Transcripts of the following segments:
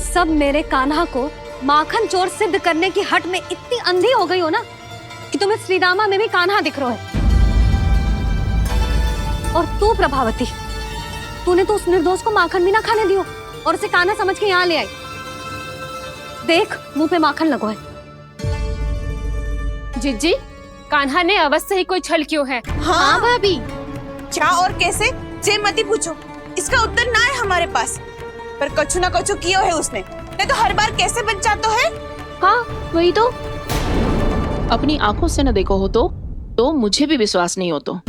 सब मेरे कान्हा को माखन चोर सिद्ध करने की हट में इतनी अंधी हो गई हो ना कि तुम्हें श्रीदामा में भी कान्हा दिख रहा है। और तू प्रभावती, तूने तो उस निर्दोष को माखन भी ना खाने दियो और उसे कान्हा समझ के यहाँ ले आई। देख, मुंह पे माखन लगो है। जीजी, कान्हा ने अवश्य ही कोई छल क्यों है। हाँ भाभी, क्या और कैसे जे मती पूछो, इसका उत्तर ना है हमारे पास। पर कछु ना कछु कियो है उसने, नहीं तो हर बार कैसे बच जाता है। हाँ वही तो, अपनी आंखों से न देखो हो तो मुझे भी विश्वास नहीं हो तो।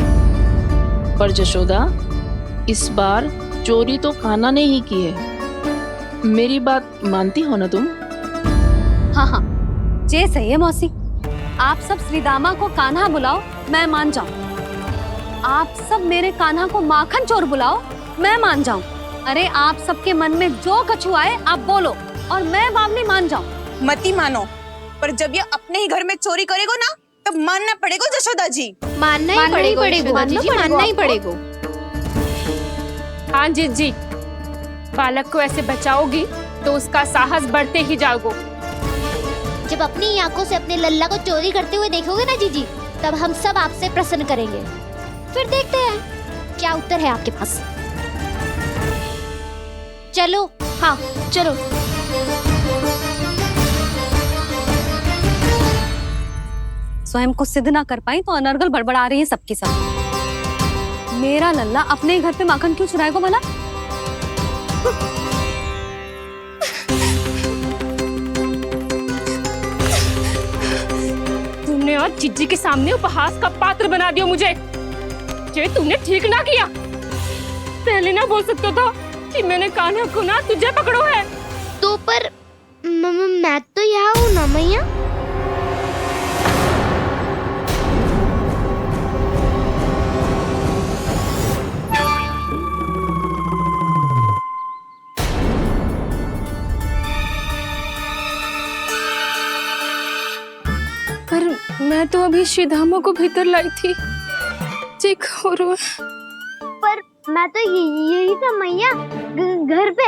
पर जशोदा, इस बार चोरी तो कान्हा ने ही की है। मेरी बात मानती हो ना तुम? हाँ हाँ, जे सही है मौसी। आप सब श्रीदामा को कान्हा बुलाओ, मैं मान जाऊं। आप सब मेरे कान्हा को माखन चोर बुलाओ, मैं मान जाऊं। अरे आप सबके मन में जो कछु आए आप बोलो और मैं बावली मान जाऊं। मती मानो, पर जब ये अपने ही घर में चोरी करेगो ना तब मानना पड़ेगा जशोदा जी। मानना ही पड़ेगा जीजी, मानना ही पड़ेगा। हाँ जीजी, बालक को ऐसे बचाओगी तो उसका साहस बढ़ते ही जाओगे। जब अपनी आंखों से अपने लल्ला को चोरी करते हुए देखोगे ना जीजी, तब हम सब आपसे प्रसन्न करेंगे। फिर देखते हैं क्या उत्तर है आपके पास। चलो। हाँ चलो। स्वयं को सिद्ध ना कर पाई तो अनर्गल बड़बड़ा रही है सबकी सब। मेरा लल्ला अपने ही घर पे माखन क्यों चुराएगा भला? तुमने और जीजी के सामने उपहास का पात्र बना दिया मुझे। ये तुमने ठीक ना किया। पहले ना बोल सकता था कि मैंने कान्हा को ना तुझे पकड़ो है। तो पर मैं तो यहाँ हूँ ना मैया। पर मैं तो अभी श्रीधामा को भीतर लाई थी। चेक हो रहा। पर मैं तो यही था मैया, घर पे।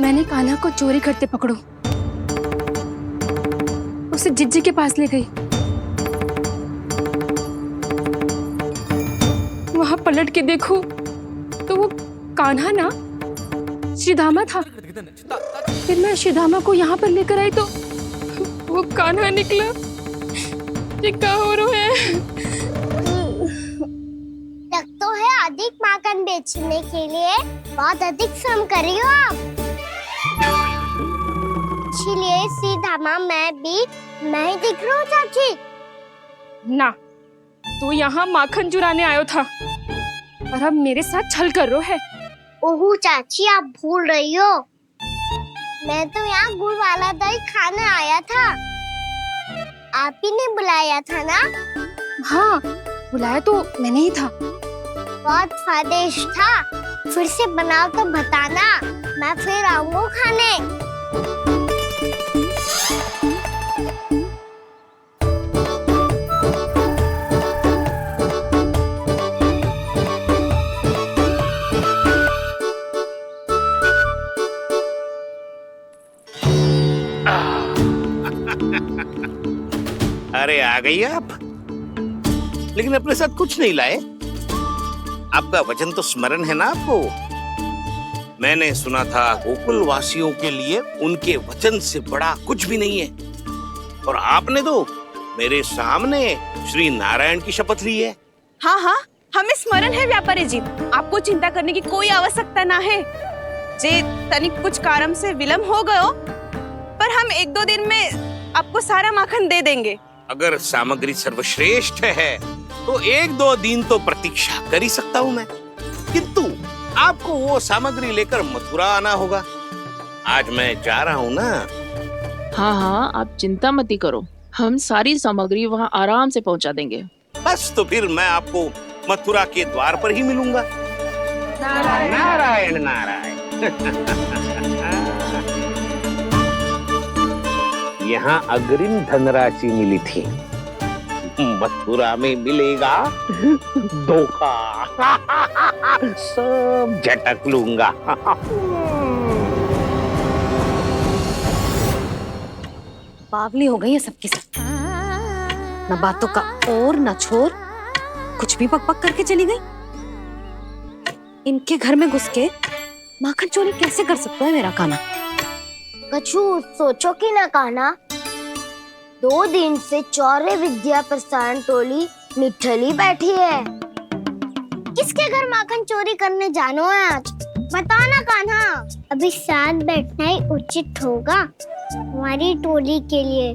मैंने कान्हा को चोरी करते पकड़ो, उसे जिज्जी के पास ले गई। वहां पलट के देखो तो वो कान्हा ना श्रीधामा था। फिर मैं श्रीधामा को यहाँ पर लेकर आई तो वो कान्हा निकला। ये क्या हो रहा है? लग तो है अधिक माखन बेचने के लिए बहुत अधिक श्रम कर रही हो आप। इसलिए श्रीधामा मैं ही दिख रहा हूँ चाची। ना, तू यहाँ माखन चुराने आयो था और अब मेरे साथ छल कर रो है। ओह चाची, आप भूल रही हो, मैं तो यहाँ गुड़ वाला दही खाने आया था। आप ही ने बुलाया था ना? हाँ, बुलाया तो मैंने ही था। बहुत स्वादिष्ट था। फिर से बनाओ तो बताना, मैं फिर आऊंगा खाने। अरे आ गई आप, लेकिन अपने साथ कुछ नहीं लाए। आपका वचन तो स्मरण है ना आपको? मैंने सुना था गोकुल वासियों के लिए उनके वचन से बड़ा कुछ भी नहीं है। और आपने तो मेरे सामने श्री नारायण की शपथ ली है। हाँ हाँ, हमें स्मरण है व्यापारी जी। आपको चिंता करने की कोई आवश्यकता ना है। जे तनिक कुछ कारण से विलंब हो गयो, पर हम 1-2 दिन में आपको सारा माखन दे देंगे। अगर सामग्री सर्वश्रेष्ठ है तो 1-2 दिन तो प्रतीक्षा कर ही सकता हूँ मैं, किंतु आपको वो सामग्री लेकर मथुरा आना होगा। आज मैं जा रहा हूँ ना। हाँ हाँ, आप चिंता मत करो, हम सारी सामग्री वहाँ आराम से पहुँचा देंगे। बस तो फिर मैं आपको मथुरा के द्वार पर ही मिलूंगा। नारायण नारायण नारायण। यहाँ अग्रिम धनराशि मिली थी, मथुरा में मिलेगा धोखा। सब झटक लूंगा। बावली हो गई है सबकी सब। न बातों का और न छोर, कुछ भी पक पक करके चली गई। इनके घर में घुस के माखन चोरी कैसे कर सकता है मेरा काना? कछु सोचो कि ना कान्हा, 2 दिन से चौर्य विद्या प्रसारण टोली निठली बैठी है। किसके घर माखन चोरी करने जानो है आज? बता ना कान्हा। अभी साथ बैठना ही उचित होगा हमारी टोली के लिए।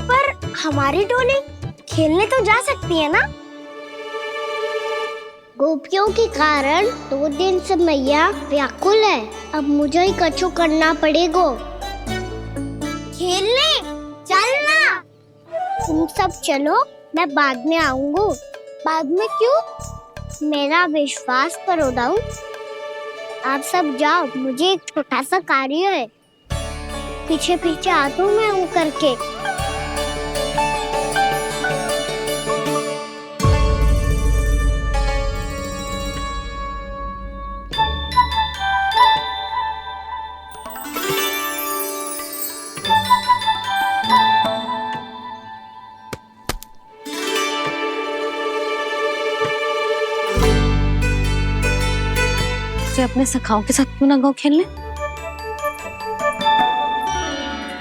पर हमारी टोली खेलने तो जा सकती है ना? गोपियों के कारण 2 दिन से मैया व्याकुल है। अब मुझे ही कछु करना पड़ेगा। खेलने चलना। तुम सब चलो, मैं बाद में आऊंगा। बाद में क्यों? मेरा विश्वास करो दाऊ। आप सब जाओ, मुझे एक छोटा सा कार्य है। पीछे पीछे आता हूँ मैं करके। अपने सखाओं के साथ क्यों ना गाँव खेलने?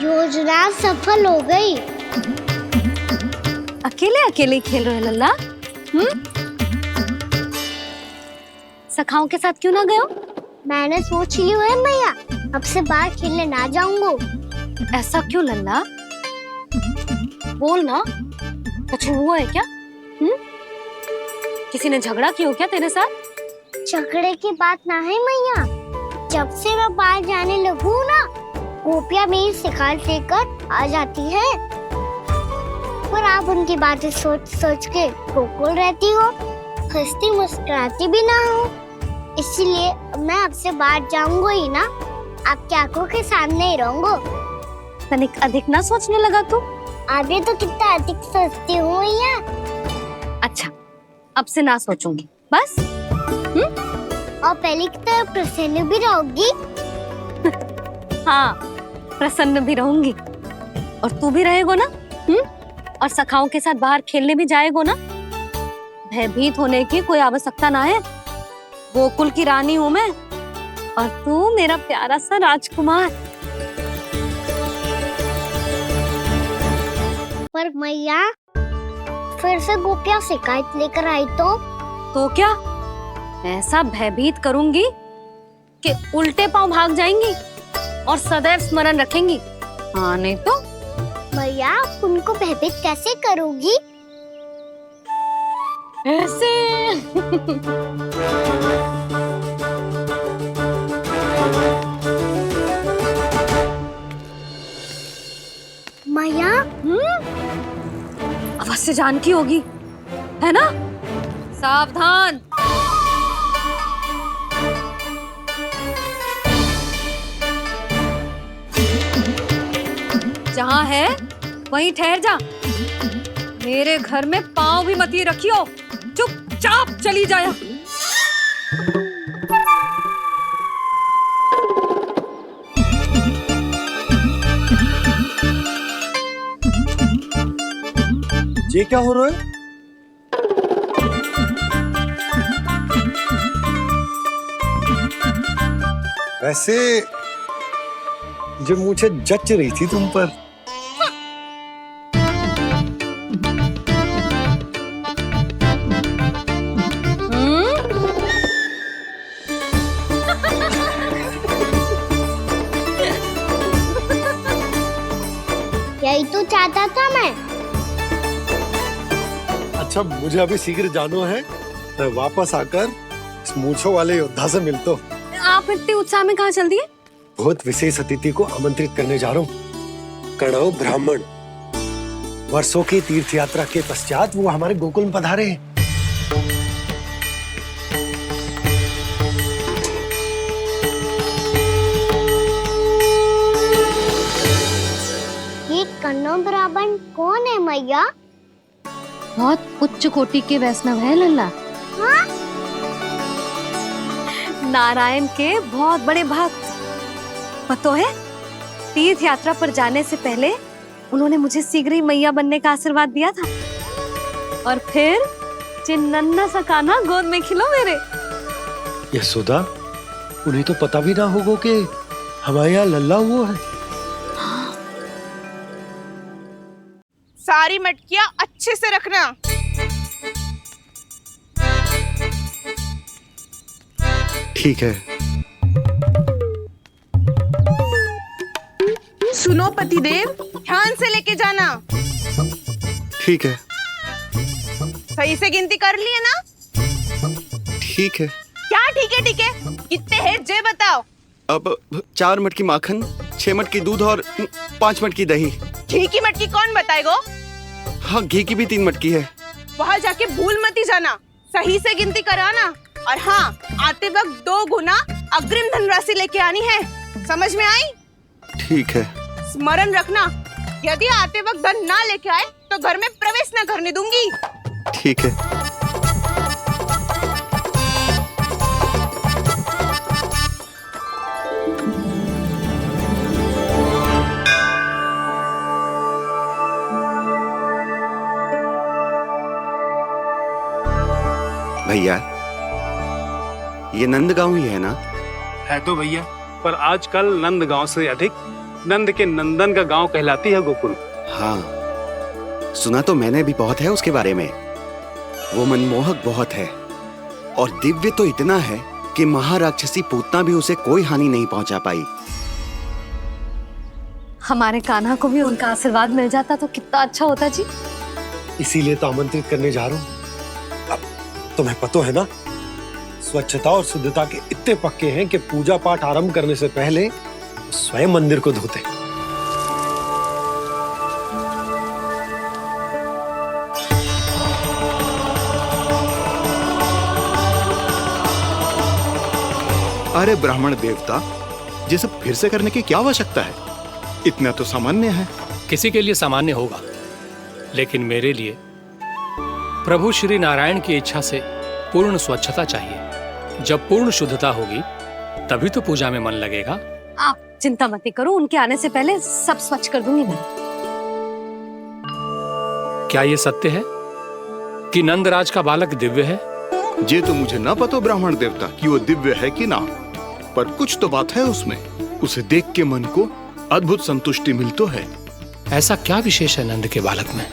योजना सफल हो गई। अकेले अकेले खेल रहे लल्ला? सखाओं के साथ क्यों ना गए? मैंने सोच लिया है मैया, अब से बाहर खेलने ना जाऊंगा। ऐसा क्यों लल्ला? बोल ना, कुछ हुआ है क्या? किसी ने झगड़ा किया हो क्या तेरे साथ? झगड़े की बात ना है मैया। जब से मैं बाहर जाने लगू ना, गोपियां मेरी शिकायत लेकर आ जाती है। पर आप उनकी बातें सोच सोच के गोकुल रहती हो, हंसती मुस्कुराती भी ना हो। इसलिए मैं आपसे बाहर जाऊंगा ही ना, आपकी आंखों के सामने ही रहूंगा। तनिक अधिक ना सोचने लगा तू? आगे तो कितना अधिक सोचती हूँ मैया। अच्छा, अब से ना सोचूंगी बस। और पहले की तरह प्रसन्न भी रहोगी। हाँ, प्रसन्न भी रहूंगी। और तू भी रहेगा ना? और सखाओं के साथ बाहर खेलने भी जाएगा ना? भयभीत होने की कोई आवश्यकता ना है। गोकुल की रानी हूँ मैं, और तू मेरा प्यारा सा राजकुमार। पर मैया, फिर से गोपियां शिकायत लेकर आई तो क्या? ऐसा भयभीत करूंगी कि उल्टे पांव भाग जाएंगी और सदैव स्मरण रखेंगी। हाँ नहीं तो? मैया, आप उनको भयभीत कैसे करोगी? ऐसे। मैया, अवश्य जानकी होगी, है ना? सावधान। जहाँ है वहीं ठहर जा। मेरे घर में पाँव भी मत ही रखियो, चुपचाप चली जाया। ये क्या हो रहा है? वैसे जो मुझे जच रही थी तुम पर। यही तो चाहता था मैं। अच्छा, मुझे अभी शीघ्र जाना है। मैं वापस आकर इस मूंछों वाले योद्धा से मिलता हूँ। आप इतने उत्साह में कहाँ चल दिए? बहुत विशेष अतिथि को आमंत्रित करने जा रहा हूँ। कणव ब्राह्मण। वर्षों की तीर्थ यात्रा के पश्चात वो हमारे गोकुल में पधारे हैं। मैया? बहुत उच्च कोटि के वैष्णव है लल्ला। हाँ? नारायण के बहुत बड़े भक्त। पता है, तीर्थ यात्रा पर जाने से पहले उन्होंने मुझे शीघ्र ही मैया बनने का आशीर्वाद दिया था। और फिर चिन्नन्ना सा कान्हा गोद में खिलो मेरे। यशोदा, उन्हें तो पता भी ना होगा कि हमारे यहाँ लल्ला वो है। सारी मटकियां अच्छे से रखना। ठीक है। सुनो पतिदेव, ध्यान से लेके जाना। ठीक है। सही से गिनती कर लिए ना? ठीक है। क्या ठीक है ठीक है? कितने हैं जे बताओ। अब 4 मटकी माखन, 6 मटकी दूध और 5 मटकी दही। घी की मटकी कौन बताएगो? हाँ, घी की भी 3 मटकी है। वहाँ जाके भूल मती जाना, सही से गिनती कराना। और हाँ, आते वक्त 2 गुना अग्रिम धनराशि लेके आनी है। समझ में आई? ठीक है। स्मरण रखना, यदि आते वक्त धन ना लेके आए तो घर में प्रवेश ना करने दूंगी। ठीक है। भैया, ये नंदगांव ही है ना? है तो भैया, पर आजकल नंदगांव से अधिक नंद के नंदन का गांव कहलाती है गोकुल। हाँ, सुना तो मैंने भी बहुत है उसके बारे में। वो मनमोहक बहुत है और दिव्य तो इतना है कि महाराक्षसी पूतना भी उसे कोई हानि नहीं पहुंचा पाई। हमारे कान्हा को भी उनका आशीर्वाद मिल जाता तो कितना अच्छा होता जी। इसीलिए तो आमंत्रित करने जा रहा हूँ। अब तुम्हें पता है ना, स्वच्छता और शुद्धता के इतने पक्के हैं कि पूजा पाठ आरंभ करने से पहले स्वयं मंदिर को धोते। अरे ब्राह्मण देवता, ये सब फिर से करने की क्या आवश्यकता है? इतना तो सामान्य है। किसी के लिए सामान्य होगा, लेकिन मेरे लिए प्रभु श्री नारायण की इच्छा से पूर्ण स्वच्छता चाहिए। जब पूर्ण शुद्धता होगी तभी तो पूजा में मन लगेगा। आप चिंता मत करो, उनके आने से पहले सब स्वच्छ कर दूंगी मैं। क्या ये सत्य है कि नंदराज का बालक दिव्य है? ये तो मुझे ना पता ब्राह्मण देवता कि वो दिव्य है कि ना, पर कुछ तो बात है उसमें। उसे देख के मन को अद्भुत संतुष्टि मिल तो है। ऐसा क्या विशेष है नंद के बालक में?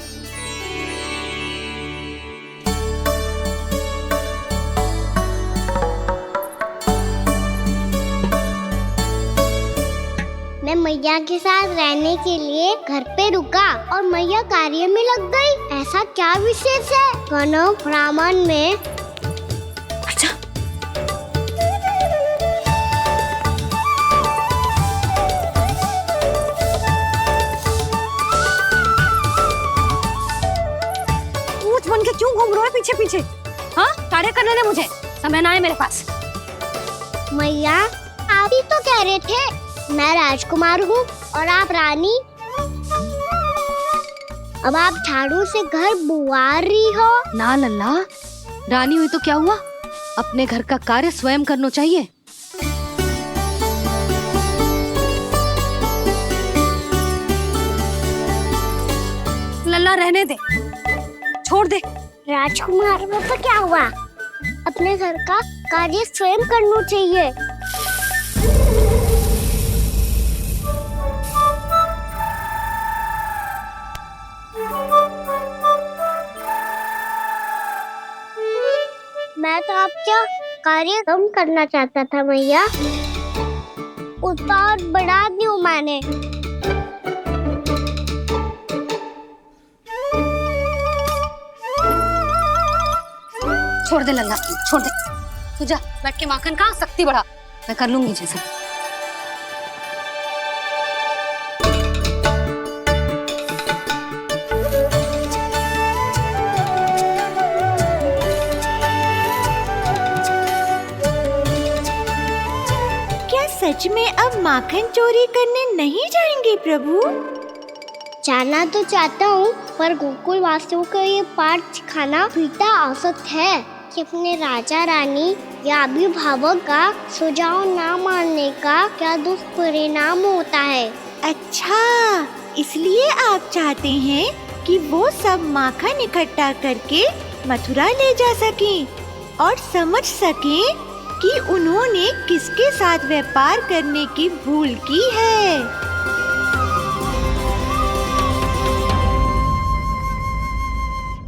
मैं मैया के साथ रहने के लिए घर पे रुका और मैया कार्य में लग गई। ऐसा क्या विशेष है कनव ब्राह्मण में? अच्छा, ऊंच बन के क्यों घूम रहा है पीछे पीछे? हाँ, कार्य करने दे मुझे, समय ना है मेरे पास। मैया, आप ही तो कह रहे थे मैं राजकुमार हूँ और आप रानी। अब आप झाड़ू से घर बुआ रही हो। ना लल्ला, रानी हुई तो क्या हुआ, अपने घर का कार्य स्वयं करना चाहिए। लल्ला रहने दे, छोड़ दे। राजकुमार में तो क्या हुआ, अपने घर का कार्य स्वयं करना चाहिए। मैं तो आपका कार्य कम करना चाहता था मैया, उतना और बढ़ा दूं मैंने। छोड़ दे लल्ला, छोड़ दे। तू जा बैठ के माखन खा, शक्ति बढ़ा, मैं कर लूंगी जैसे। सच में अब माखन चोरी करने नहीं जाएंगे प्रभु? जाना तो चाहता हूँ, पर गोकुल वासियों को ये पाठ सिखाना पिता औसत है कि अपने राजा रानी या अभिभावक का सुझाव ना मानने का क्या दुष्परिणाम होता है। अच्छा, इसलिए आप चाहते हैं कि वो सब माखन इकट्ठा करके मथुरा ले जा सकें और समझ सकें कि उन्होंने किसके साथ व्यापार करने की भूल की है।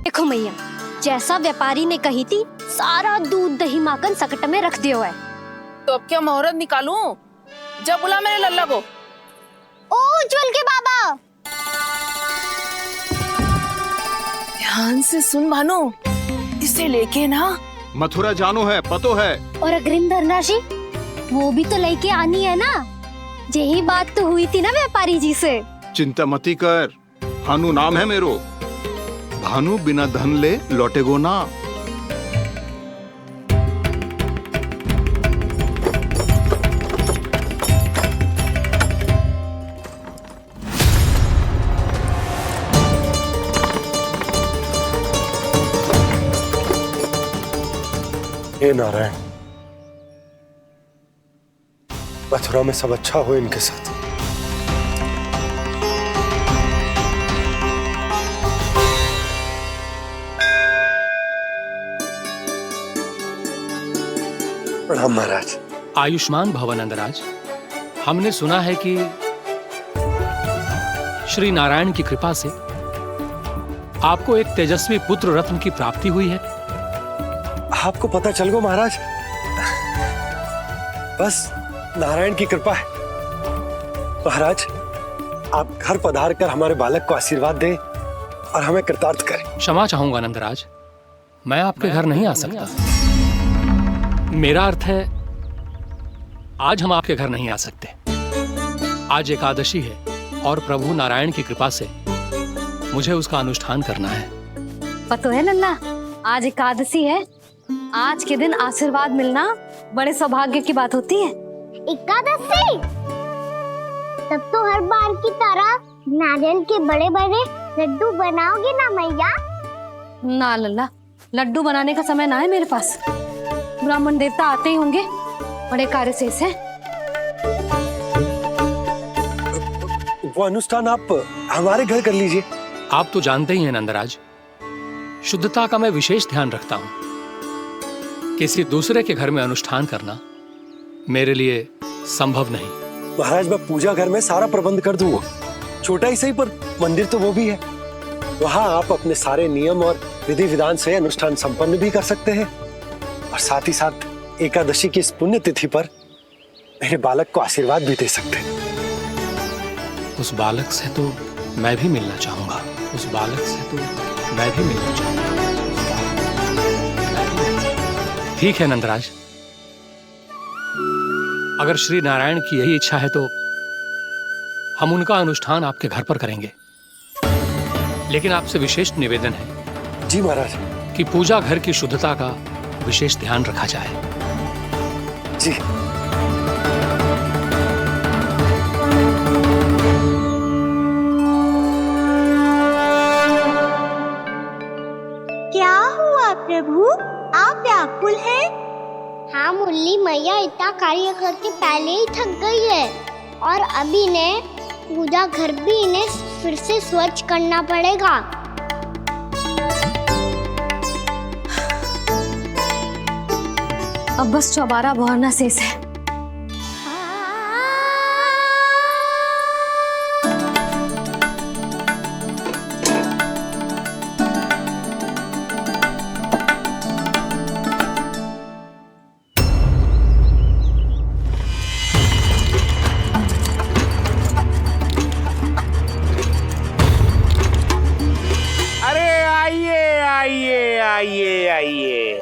देखो मैया, जैसा व्यापारी ने कही थी सारा दूध दही माखन सकट में रख दियो है। तो अब क्या मुहूर्त निकालूं? जब बुला मेरे लल्ला को। ओ उज्जवल के बाबा, ध्यान से सुन भानु, इसे लेके ना मथुरा जानो है, पतो है। और अग्रिम धनराशि वो भी तो लेके आनी है ना। यही बात तो हुई थी ना व्यापारी जी से। चिंता मती कर, भानु नाम है मेरो। भानु बिना धन ले लौटेगो ना। हे नारायण, मथुरा में सब अच्छा हो इनके साथ। प्रणाम महाराज। आयुष्मान भव नंदराज। हमने सुना है कि श्री नारायण की कृपा से आपको एक तेजस्वी पुत्र रत्न की प्राप्ति हुई है। आपको पता चल गो महाराज, बस नारायण की कृपा है। महाराज, आप घर पधार कर हमारे बालक को आशीर्वाद दें और हमें कृतार्थ करें। क्षमा चाहूंगा नंदराज, मैं आपके घर नहीं आ सकता। मेरा अर्थ है आज हम आपके घर नहीं आ सकते। आज एकादशी है और प्रभु नारायण की कृपा से मुझे उसका अनुष्ठान करना है। पता है लल्ला, आज एकादशी है। आज के दिन आशीर्वाद मिलना बड़े सौभाग्य की बात होती है। एकादशी, तब तो हर बार की तरह नारियल के बड़े बड़े लड्डू बनाओगे ना मैया? ना लल्ला, लड्डू बनाने का समय ना है मेरे पास। ब्राह्मण देवता आते ही होंगे, बड़े कार्य शेष हैं। वो अनुष्ठान आप हमारे घर कर लीजिए। आप तो जानते ही हैं नंदराज, शुद्धता का मैं विशेष ध्यान रखता हूं। किसी दूसरे के घर में अनुष्ठान करना मेरे लिए संभव नहीं। महाराज, मैं पूजा घर में सारा प्रबंध कर दूंगा। छोटा ही सही, पर मंदिर तो वो भी है। वहां आप अपने सारे नियम और विधि विधान से अनुष्ठान संपन्न भी कर सकते हैं और साथ ही साथ एकादशी की इस पुण्य तिथि पर मेरे बालक को आशीर्वाद भी दे सकते हैं। उस बालक से तो मैं भी मिलना चाहूंगा। उस बालक से तो मैं भी मिलना चाहूंगा। ठीक है नंदराज, अगर श्री नारायण की यही इच्छा है तो हम उनका अनुष्ठान आपके घर पर करेंगे। लेकिन आपसे विशेष निवेदन है। जी महाराज। कि पूजा घर की शुद्धता का विशेष ध्यान रखा जाए। जी। क्या हुआ प्रभु, आप व्याकुल हैं? हाँ मुरली, मैया इतना कार्य करके पहले ही थक गई है और अभी ने पूजा घर भी इन्हें फिर से स्वच्छ करना पड़ेगा। अब बस चौबारा बहाना शेष है। आइए।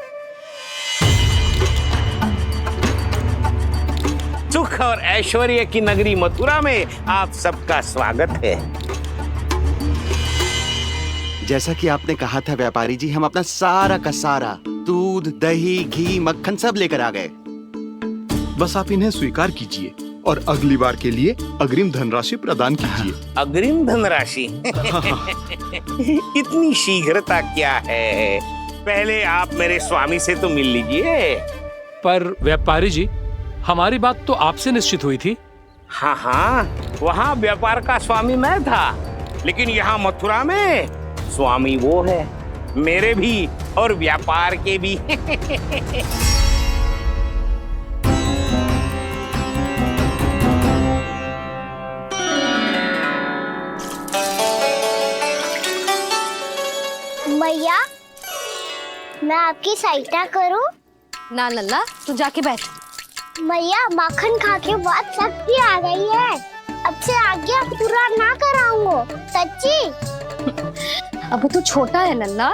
सुख और ऐश्वर्य की नगरी मथुरा में आप सबका स्वागत है। जैसा कि आपने कहा था व्यापारी जी, हम अपना सारा का सारा दूध, दही, घी, मक्खन सब लेकर आ गए। बस आप इन्हें स्वीकार कीजिए और अगली बार के लिए अग्रिम धनराशि प्रदान कीजिए। अग्रिम धनराशि? इतनी शीघ्रता क्या है? पहले आप मेरे स्वामी से तो मिल लीजिए। पर व्यापारी जी, हमारी बात तो आपसे निश्चित हुई थी। हाँ हाँ, वहाँ व्यापार का स्वामी मैं था, लेकिन यहाँ मथुरा में स्वामी वो है, मेरे भी और व्यापार के भी। मैया, मैं आपकी सहायता करूं? ना लल्ला, तू जाके बैठ। मैया, माखन खा के बहुत शक्ति आ गई है। अब से आज्ञा पूरा ना कराऊंगा, सच्ची। अभी तू छोटा है लल्ला,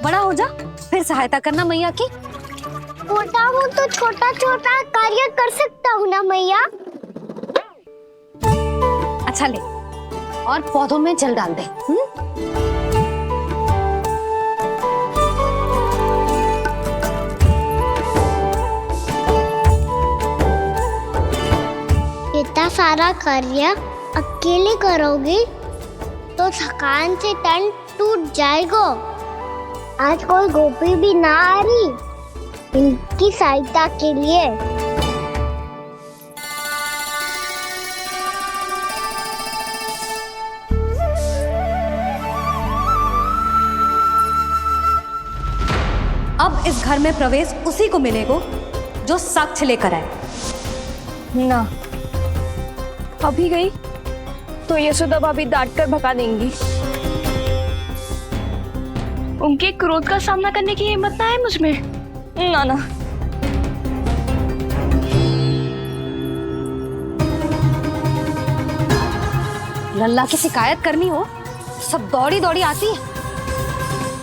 बड़ा हो जा फिर सहायता करना मैया की। छोटा हूँ तो छोटा छोटा कार्य कर सकता हूँ ना मैया। अच्छा ले, और पौधों में जल डाल दे। इतना सारा कार्य अकेले करोगी तो थकान से तन टूट जाएगा। आज कोई गोपी भी ना आ रही इनकी सहायता के लिए। अब इस घर में प्रवेश उसी को मिलेगा जो साक्ष्य लेकर आए। ना, अभी गई तो यशोदा भाभी डांट कर भगा देंगी। उनके क्रोध का सामना करने की हिम्मत ना है मुझ में। ना ना। लल्ला की शिकायत करनी हो सब दौड़ी दौड़ी आती है।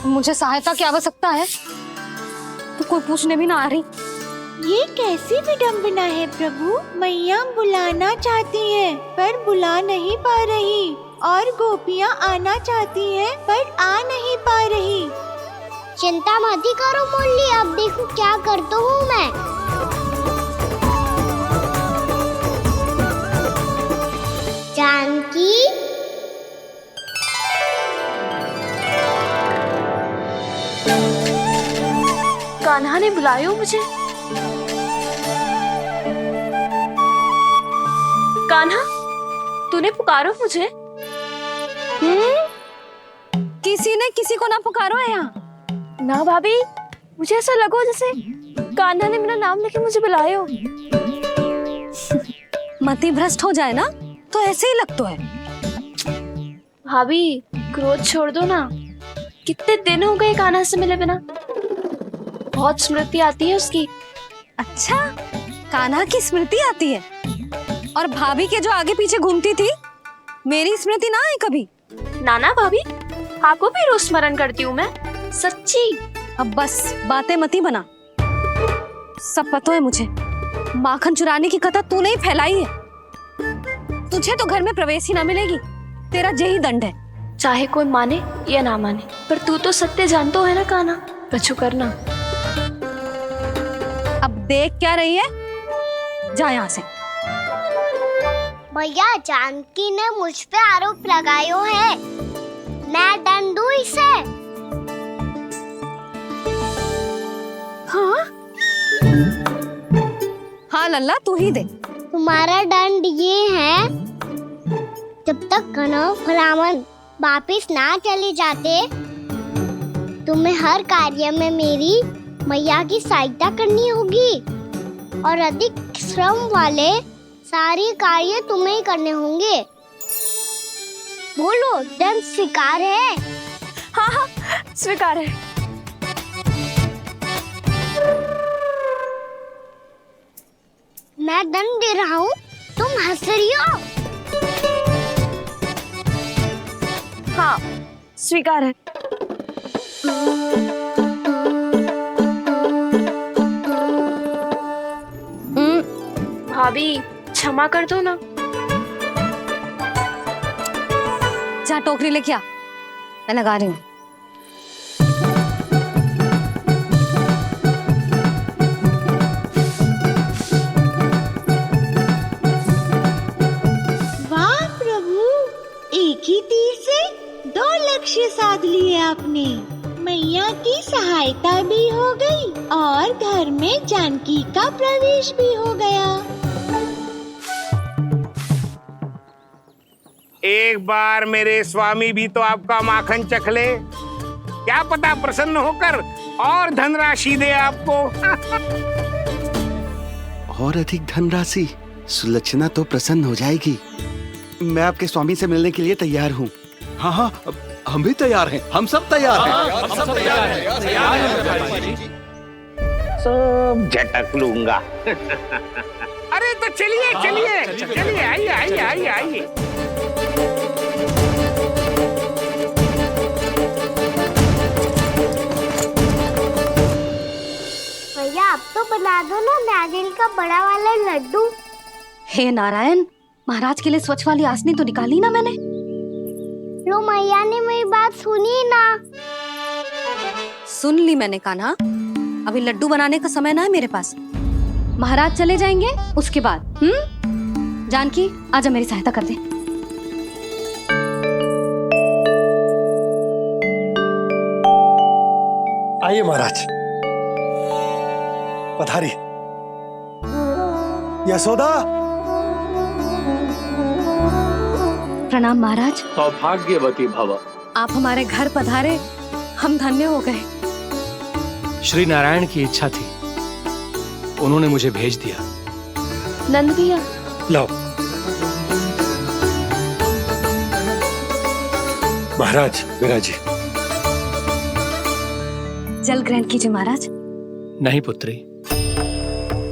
मुझे सहायता की आवश्यकता है तो कोई पूछने भी ना आ रही। ये कैसी विडंबना है प्रभु। मैया बुलाना चाहती हैं पर बुला नहीं पा रही, और गोपियाँ आना चाहती हैं पर आ नहीं पा रही। चिंता मत ही करो मुरली, अब देखो क्या करता हूँ मैं। जानकी, कान्हा ने बुलाया मुझे। कान्हा, तूने पुकारो मुझे? किसी ने किसी को ना पुकारो है यहाँ। ना भाभी, मुझे ऐसा लगो जैसे कान्हा ने मेरा नाम लेके मुझे बुलाया हो। मति भ्रष्ट हो जाए ना तो ऐसे ही लगता है। भाभी, क्रोध छोड़ दो ना। कितने दिन हो गए कान्हा से मिले बिना। बहुत स्मृति आती है उसकी। अच्छा, कान्हा की स्मृति आती है? और भाभी के जो आगे पीछे घूमती थी, मेरी स्मृति ना आई कभी? नाना भाभी, आपको भी रोज स्मरण करती हूँ मैं, सच्ची। अब बस बातें मती बना। सब पता है मुझे, माखन चुराने की कथा तूने ही फैलाई है। तुझे तो घर में प्रवेश ही ना मिलेगी, तेरा यही दंड है। चाहे कोई माने या ना माने, पर तू तो सत्य जानतो है ना कान्हा, कछु करना। अब देख क्या रही है, जा यहाँ से। भैया, जानकी ने मुझ पे आरोप लगायो है, मैं दंड दूं इसे। हाँ हाँ लल्ला, तू ही दे। तुम्हारा दंड ये है, जब तक कनव ब्राह्मण वापिस ना चले जाते, तुम्हें हर कार्य में मेरी मैया की सहायता करनी होगी, और अधिक श्रम वाले सारे कार्य तुम्हें ही करने होंगे। बोलो, दंड स्वीकार है? हाँ हाँ, स्वीकार है। मैं दंड दे रहा हूँ, तुम हंस रही हो? हाँ, स्वीकार है। भाभी, क्षमा कर दो ना। जा टोकरी लेके आ, मैं लगा रही हूँ। मैया की सहायता भी हो गई और घर में जानकी का प्रवेश भी हो गया। एक बार मेरे स्वामी भी तो आपका माखन चख ले, क्या पता प्रसन्न होकर और धनराशि दे आपको। और अधिक धनराशि? सुलक्षणा तो प्रसन्न हो जाएगी। मैं आपके स्वामी से मिलने के लिए तैयार हूँ। हाँ हाँ, हम भी तैयार हैं, हम सब तैयार हैं। हम सब तैयार हैं। सब झटक लूंगा। अरे तो चलिए चलिए चलिए, आइए आइए आइए आइए। भैया आप तो बना दो ना नारियल का बड़ा वाला लड्डू। हे नारायण, महाराज के लिए स्वच्छ वाली आसनी तो निकाली ना मैंने। लो मैया ने मेरी बात सुनी ना। सुन ली मैंने कान्हा, अभी लड्डू बनाने का समय ना है मेरे पास। महाराज चले जाएंगे उसके बाद। जानकी आजा मेरी सहायता कर दे। आइए महाराज, पधारी। यशोदा। प्रणाम महाराज। सौभाग्यवती भव। आप हमारे घर पधारे, हम धन्य हो गए। श्री नारायण की इच्छा थी, उन्होंने मुझे भेज दिया। नंद भैया लाओ। महाराज मेरा जी। जल ग्रहण कीजिए महाराज। नहीं पुत्री,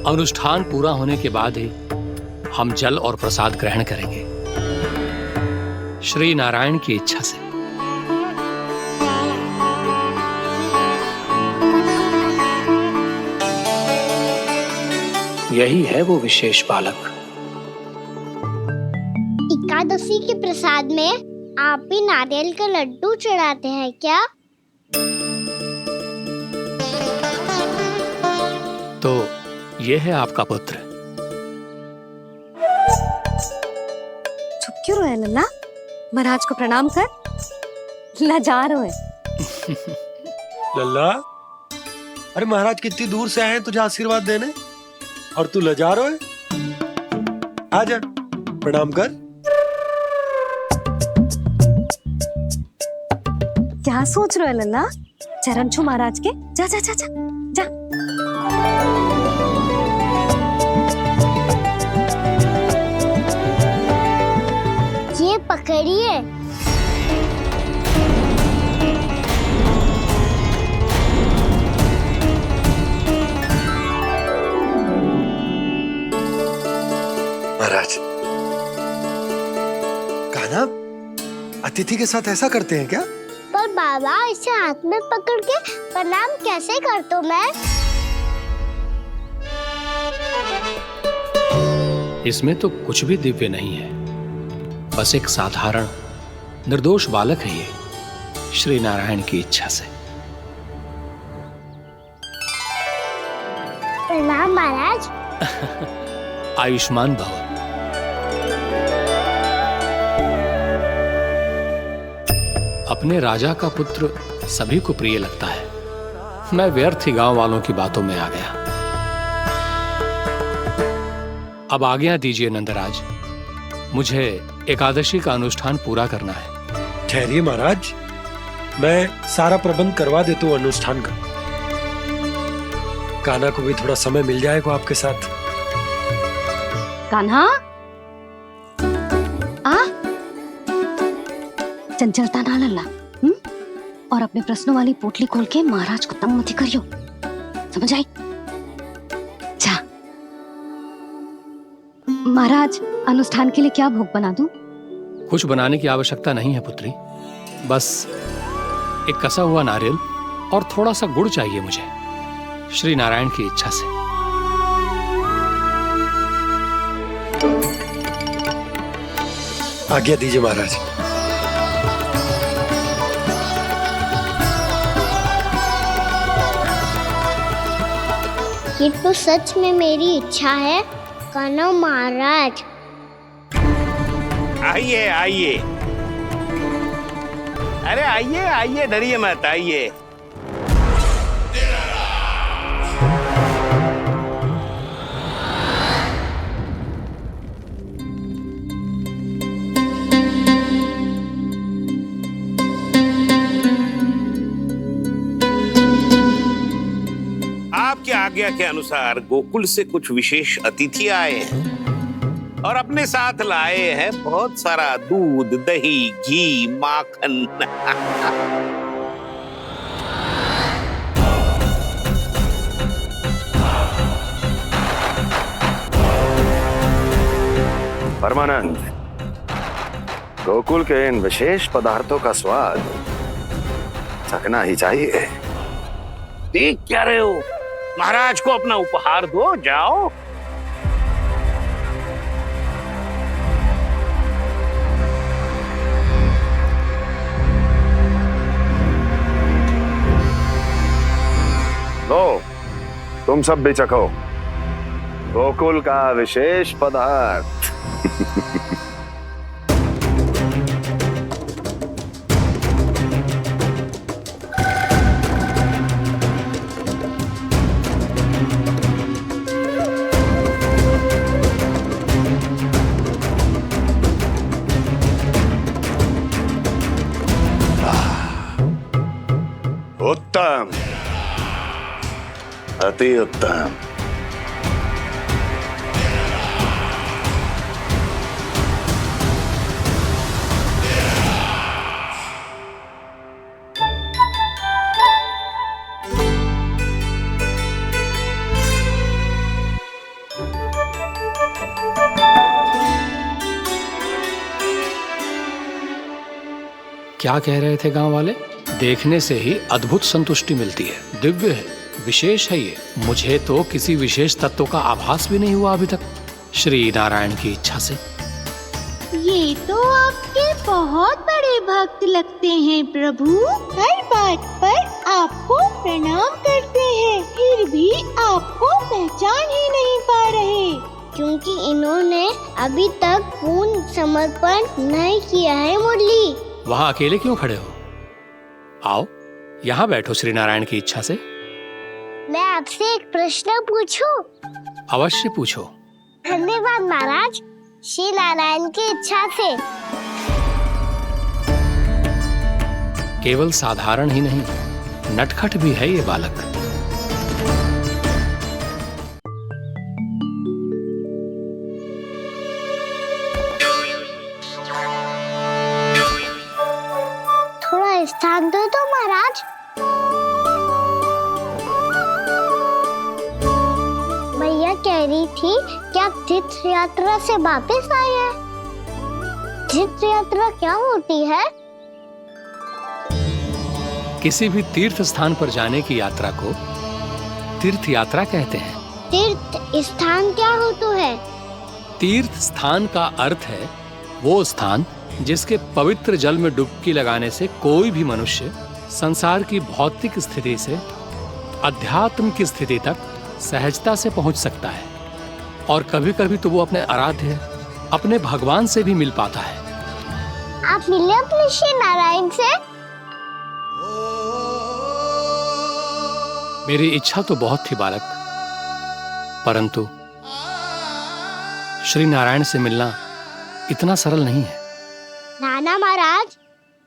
अनुष्ठान पूरा होने के बाद ही हम जल और प्रसाद ग्रहण करेंगे, श्री नारायण की इच्छा से। यही है वो विशेष बालक। एकादशी के प्रसाद में आप भी नारियल का लड्डू चढ़ाते हैं क्या? तो ये है आपका पुत्र। चुप क्यों रहे लल्ला? महाराज को प्रणाम कर। लाजार हुए। लल्ला, अरे महाराज कितनी दूर से आए हैं तुझे आशीर्वाद देने, और तू लजार है? आजा प्रणाम कर। क्या सोच रहे हो लल्ला? चरण छू महाराज के। जा जा जा जा जा। ये पकड़िए। महाराज, कान्हा अतिथि के साथ ऐसा करते हैं क्या? पर बाबा इसे हाथ में पकड़ के प्रणाम कैसे करता हूँ मैं? इसमें तो कुछ भी दिव्य नहीं है, बस एक साधारण निर्दोष बालक है ये, श्री नारायण की इच्छा से। प्रणाम महाराज। आयुष्मान भव। अपने राजा का पुत्र सभी को प्रिय लगता है। मैं व्यर्थ ही गांव वालों की बातों में आ गया। अब आज्ञा दीजिए नंदराज, मुझे एकादशी का अनुष्ठान पूरा करना है। ठहरिए महाराज, मैं सारा प्रबंध करवा देता हूँ अनुष्ठान का। कान्हा को भी थोड़ा समय मिल जाएगा आपके साथ। कान्हा आ, चंचलता ना लल्ला। और अपने प्रश्नों वाली पोटली खोल के महाराज को तंग मत करियो, समझ आई? जा। महाराज, अनुष्ठान के लिए क्या भोग बना दूं? कुछ बनाने की आवश्यकता नहीं है पुत्री, बस एक कसा हुआ नारियल और थोड़ा सा गुड़ चाहिए मुझे, श्री नारायण की इच्छा से। आज्ञा दीजिए महाराज। ये तो सच में मेरी इच्छा है कान्हा महाराज। आइए आइए, अरे आइए आइए, डरिए मत, आइए। आपकी आज्ञा के अनुसार गोकुल से कुछ विशेष अतिथि आए हैं और अपने साथ लाए हैं बहुत सारा दूध, दही, घी, माखन। परमानंद, गोकुल के इन विशेष पदार्थों का स्वाद चखना ही चाहिए। देख क्या रहे हो? महाराज को अपना उपहार दो, जाओ। लो, तुम सब भी चखो गोकुल का विशेष पदार्थ। उत्तम, अति उत्तम। क्या कह रहे थे गांव वाले? देखने से ही अद्भुत संतुष्टि मिलती है, दिव्य है, विशेष है ये। मुझे तो किसी विशेष तत्व का आभास भी नहीं हुआ अभी तक, श्री नारायण की इच्छा से। ये तो आपके बहुत बड़े भक्त लगते हैं प्रभु। हर बात पर आपको प्रणाम करते हैं, फिर भी आपको पहचान ही नहीं पा रहे। क्योंकि इन्होंने अभी तक पूर्ण समर्पण नहीं किया है मुरली। वहाँ अकेले क्यों खड़े हो? आओ यहाँ बैठो श्री नारायण की इच्छा से। मैं आपसे एक प्रश्न पूछूं? अवश्य पूछो। धन्यवाद महाराज, श्री नारायण की इच्छा से। केवल साधारण ही नहीं, नटखट भी है ये बालक। थोड़ा स्थान दो तो महाराज। भैया कह रही थी कि आप तीर्थ यात्रा से वापस आए हैं। तीर्थ यात्रा क्या होती है? किसी भी तीर्थ स्थान पर जाने की यात्रा को तीर्थ यात्रा कहते हैं। तीर्थ स्थान क्या होता है? तीर्थ स्थान का अर्थ है वो स्थान जिसके पवित्र जल में डुबकी लगाने से कोई भी मनुष्य संसार की भौतिक स्थिति से अध्यात्म की स्थिति तक सहजता से पहुंच सकता है, और कभी कभी तो वो अपने आराध्य, अपने भगवान से भी मिल पाता है। आप मिले अपने श्री नारायण से? मेरी इच्छा तो बहुत थी बालक, परंतु श्री नारायण से मिलना इतना सरल नहीं है। नाना महाराज,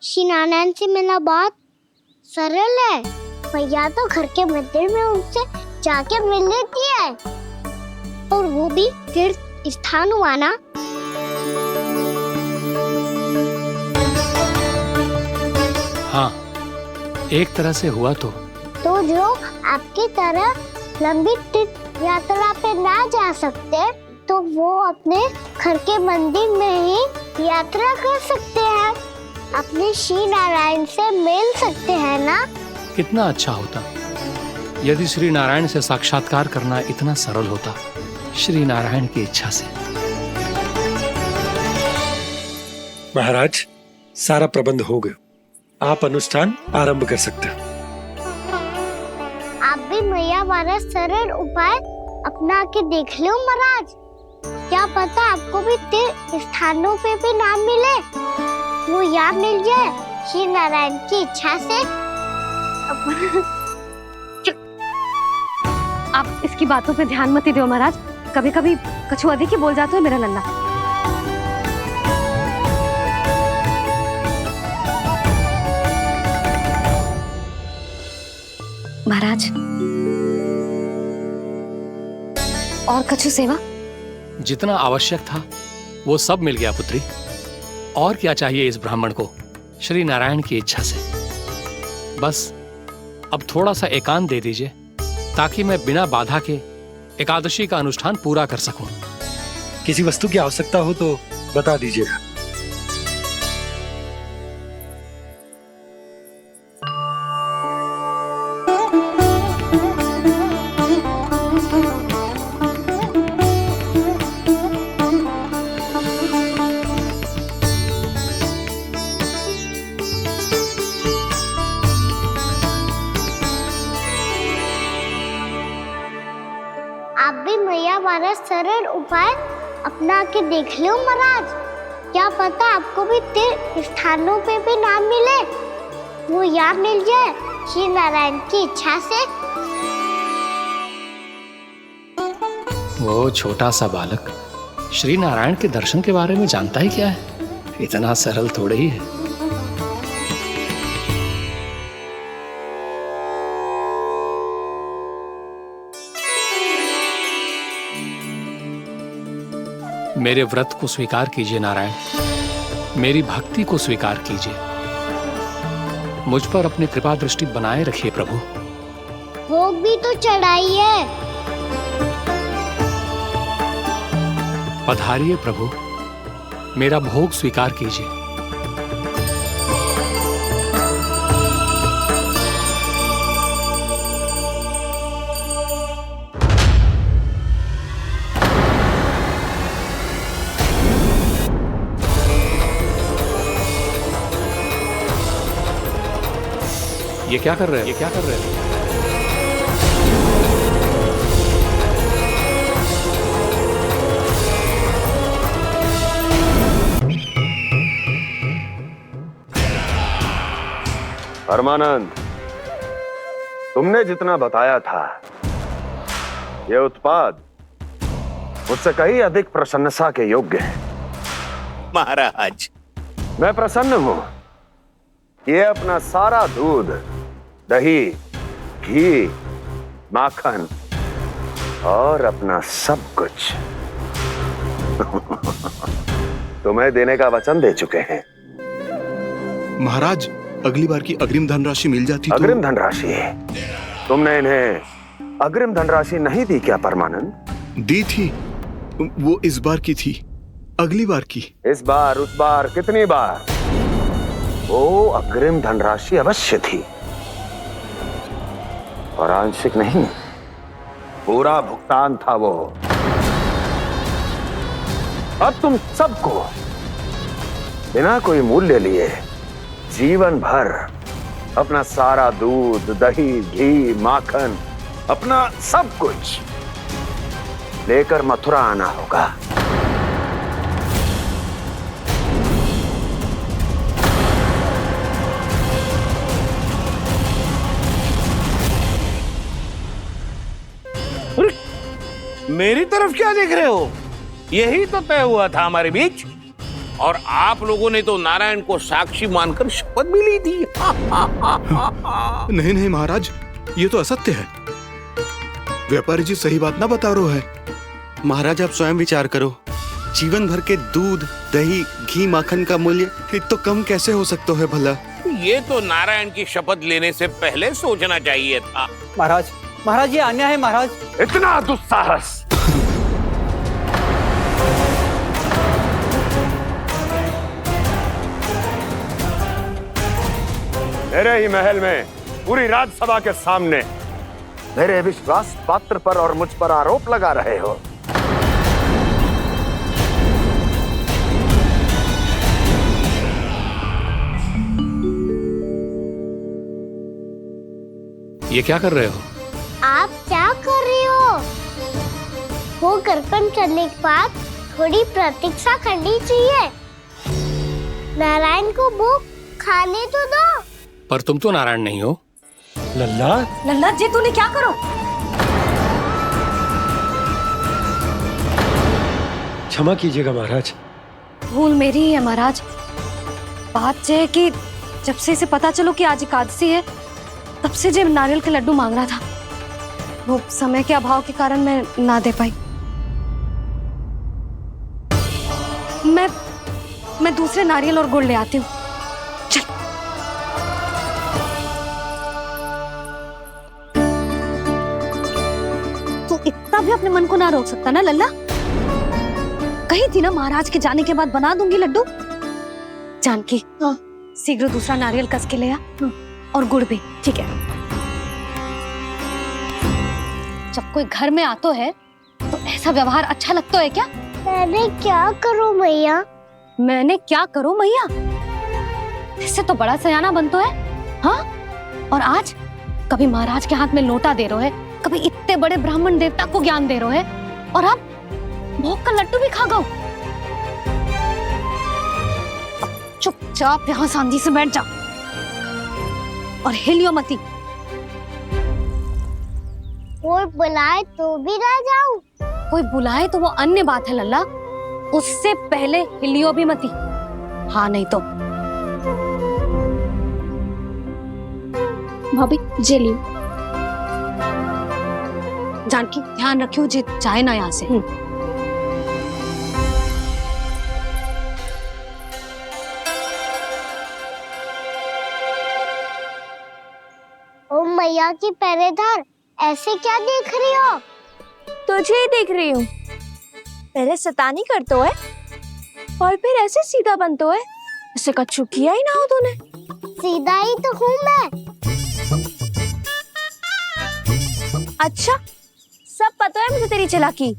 श्री नारायण से मिलना बहुत सरल है। भैया तो घर के मंदिर में उनसे जाके मिल लेती है, और वो भी तीर्थ स्थान हुआ ना। हाँ, एक तरह से हुआ तो जो आपकी तरह लंबी तीर्थ यात्रा पे ना जा सकते, तो वो अपने घर के मंदिर में ही यात्रा कर सकते हैं, अपने श्री नारायण से मिल सकते हैं ना। कितना अच्छा होता यदि श्री नारायण से साक्षात्कार करना इतना सरल होता, श्री नारायण की इच्छा से। महाराज, सारा प्रबंध हो गया, आप अनुष्ठान आरंभ कर सकते हैं। आप भी मैया हमारा सरल उपाय अपना के देख लो महाराज। क्या पता आपको भी तीर्थ स्थानों पे भी नाम मिले, वो याद मिल जाए श्री नारायण की इच्छा से। आप इसकी बातों पे ध्यान मत दो महाराज, कभी कभी कछु अधिक ही बोल जाते हो मेरा लल्ला। महाराज, और कछु सेवा? जितना आवश्यक था वो सब मिल गया पुत्री। और क्या चाहिए इस ब्राह्मण को श्री नारायण की इच्छा से? बस अब थोड़ा सा एकांत दे दीजिए ताकि मैं बिना बाधा के एकादशी का अनुष्ठान पूरा कर सकूं। किसी वस्तु की आवश्यकता हो तो बता दीजिएगा। आप भी मैया वाला सरल उपाय अपना के देख लो महाराज। क्या पता आपको भी तीर्थ स्थानों पे भी नाम मिले, वो यहाँ मिल जाए श्री नारायण की इच्छा से। वो छोटा सा बालक श्री नारायण के दर्शन के बारे में जानता ही क्या है? इतना सरल थोड़े ही है। मेरे व्रत को स्वीकार कीजिए नारायण, मेरी भक्ति को स्वीकार कीजिए। मुझ पर अपनी कृपा दृष्टि बनाए रखिए प्रभु। भोग भी तो चढ़ाइए। पधारिए प्रभु, मेरा भोग स्वीकार कीजिए। ये क्या कर रहे हैं? ये क्या कर रहे हैं? परमानंद, तुमने जितना बताया था ये उत्पाद मुझसे कहीं अधिक प्रशंसा के योग्य है। महाराज, मैं प्रसन्न हूं। ये अपना सारा दूध, दही, घी, माखन और अपना सब कुछ तुम्हें देने का वचन दे चुके हैं। महाराज, अगली बार की अग्रिम धनराशि मिल जाती तो। अग्रिम धनराशि? तुमने इन्हें अग्रिम धनराशि नहीं दी क्या परमानंद? दी थी, वो इस बार की थी, अगली बार की। इस बार, उस बार, कितनी बार? वो अग्रिम धनराशि अवश्य थी और आंशिक नहीं, पूरा भुगतान था वो। अब तुम सबको बिना कोई मूल्य लिए जीवन भर अपना सारा दूध, दही, घी, माखन, अपना सब कुछ लेकर मथुरा आना होगा। मेरी तरफ क्या देख रहे हो? यही तो तय हुआ था हमारे बीच, और आप लोगों ने तो नारायण को साक्षी मानकर शपथ भी ली थी। नहीं नहीं महाराज, ये तो असत्य है। व्यापारी जी सही बात ना बता रहे हैं। महाराज, आप स्वयं विचार करो। जीवन भर के दूध, दही, घी, माखन का मूल्य ये तो कम कैसे हो सकता है भला? ये तो नारायण की शपथ लेने से पहले सोचना चाहिए था। महाराज, महाराज ये अन्याय है महाराज। इतना दुस्साहस! मेरे ही महल में पूरी राज्यसभा के सामने मेरे विश्वास पात्र पर और मुझ पर आरोप लगा रहे हो। ये क्या कर रहे हो? आप क्या कर रहे हो? वो कर्पण करने के बाद थोड़ी प्रतीक्षा करनी चाहिए। नारायण को भोग खाने तो दो। पर तुम तो नारायण नहीं हो। लल्ला, लल्ला जी, तूने क्या करो? क्षमा कीजिएगा महाराज। भूल मेरी ही है महाराज। बात यह है कि जब से इसे पता चलो कि आज एकादशी है, तब से जो नारियल के लड्डू मांग रहा था, वो समय के अभाव के कारण मैं ना दे पाई। मैं दूसरे नारियल और गुड़ ले आती हूँ। चल। तू इतना भी अपने मन को ना रोक सकता ना लल्ला? कही थी ना महाराज के जाने के बाद बना दूंगी लड्डू। जानकी, शीघ्र दूसरा नारियल कस के ले आ, और गुड़ भी। ठीक है। जब कोई घर में आतो है तो ऐसा व्यवहार अच्छा लगता है क्या? मैंने क्या करूं मैया? मैंने क्या करूं मैया? इससे तो बड़ा सयाना बनतो है। हाँ, और आज कभी महाराज के हाथ में लोटा दे रहे है, कभी इतने बड़े ब्राह्मण देवता को ज्ञान दे रहे है, और अब भोग का लड्डू भी खा गो। चुपचाप यहाँ सांझी से बैठ जा और हिलियो मती। कोई बुलाए तो भी ना जाऊं? कोई बुलाए तो वो अन्य बात है लल्ला, उससे पहले हिलियो भी मती। हाँ नहीं तो। भाभी जे लियो। जानकी ध्यान रखियो जे जाए ना यहाँ से। ओ मैया की पहरेदार, ऐसे क्या देख रही हो? तुझे ही देख रही हूँ। पहले शैतानी करतो है और फिर ऐसे सीधा बनतो है। ऐसे कछु किया ही ना हो तूने। सीधा ही तो हूँ मैं। अच्छा, सब पता है मुझे तेरी चालाकी।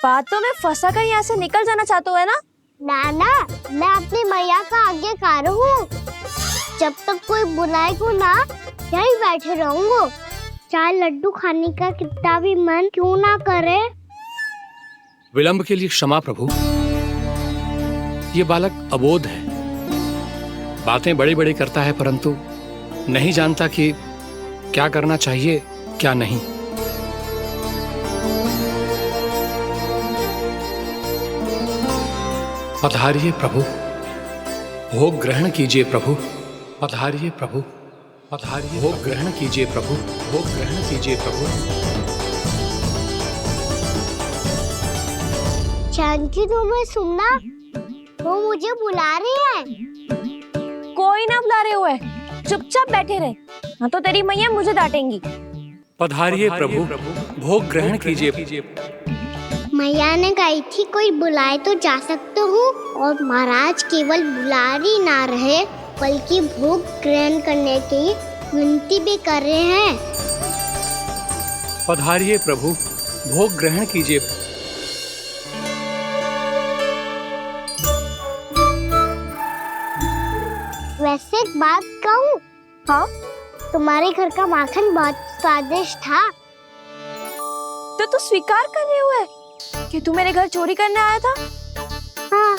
बातों में फंसा कर यहाँ से निकल जाना चाहते हो है ना? नाना, मैं अपनी मैया का आज्ञाकार हूँ। जब तक कोई बुलाएगा ना, यहीं बैठे रहूंगा। चाहे लड्डू खाने का कितना भी मन क्यों ना करे। विलंब के लिए क्षमा प्रभु। ये बालक अबोध है, बातें बड़ी बड़ी करता है, परंतु नहीं जानता कि क्या करना चाहिए क्या नहीं। पधारिए प्रभु, भोग ग्रहण कीजिए प्रभु। पधारिए प्रभु, पधारिए। भोग ग्रहण कीजिए प्रभु, भोग ग्रहण कीजिए प्रभु। जानकी, तुम्हें सुनना? वो मुझे बुला रही है। कोई ना बुला रहे हुए, चुपचाप बैठे रहे, हाँ तो तेरी मैया मुझे डांटेंगी। पधारिए प्रभु, भोग ग्रहण कीजिए। मैया ने कही थी कोई बुलाए तो जा सकते हूँ, और महाराज केवल बुलारी ना रहे बल्कि भोग ग्रहण करने की विनती भी कर रहे हैं। पधारिए प्रभु, भोग ग्रहण कीजिए। वैसे एक बात कहूँ? हाँ? तुम्हारे घर का माखन बहुत स्वादिष्ट था। तो तू स्वीकार कर रहे हुए कि तू मेरे घर चोरी करने आया था? हाँ।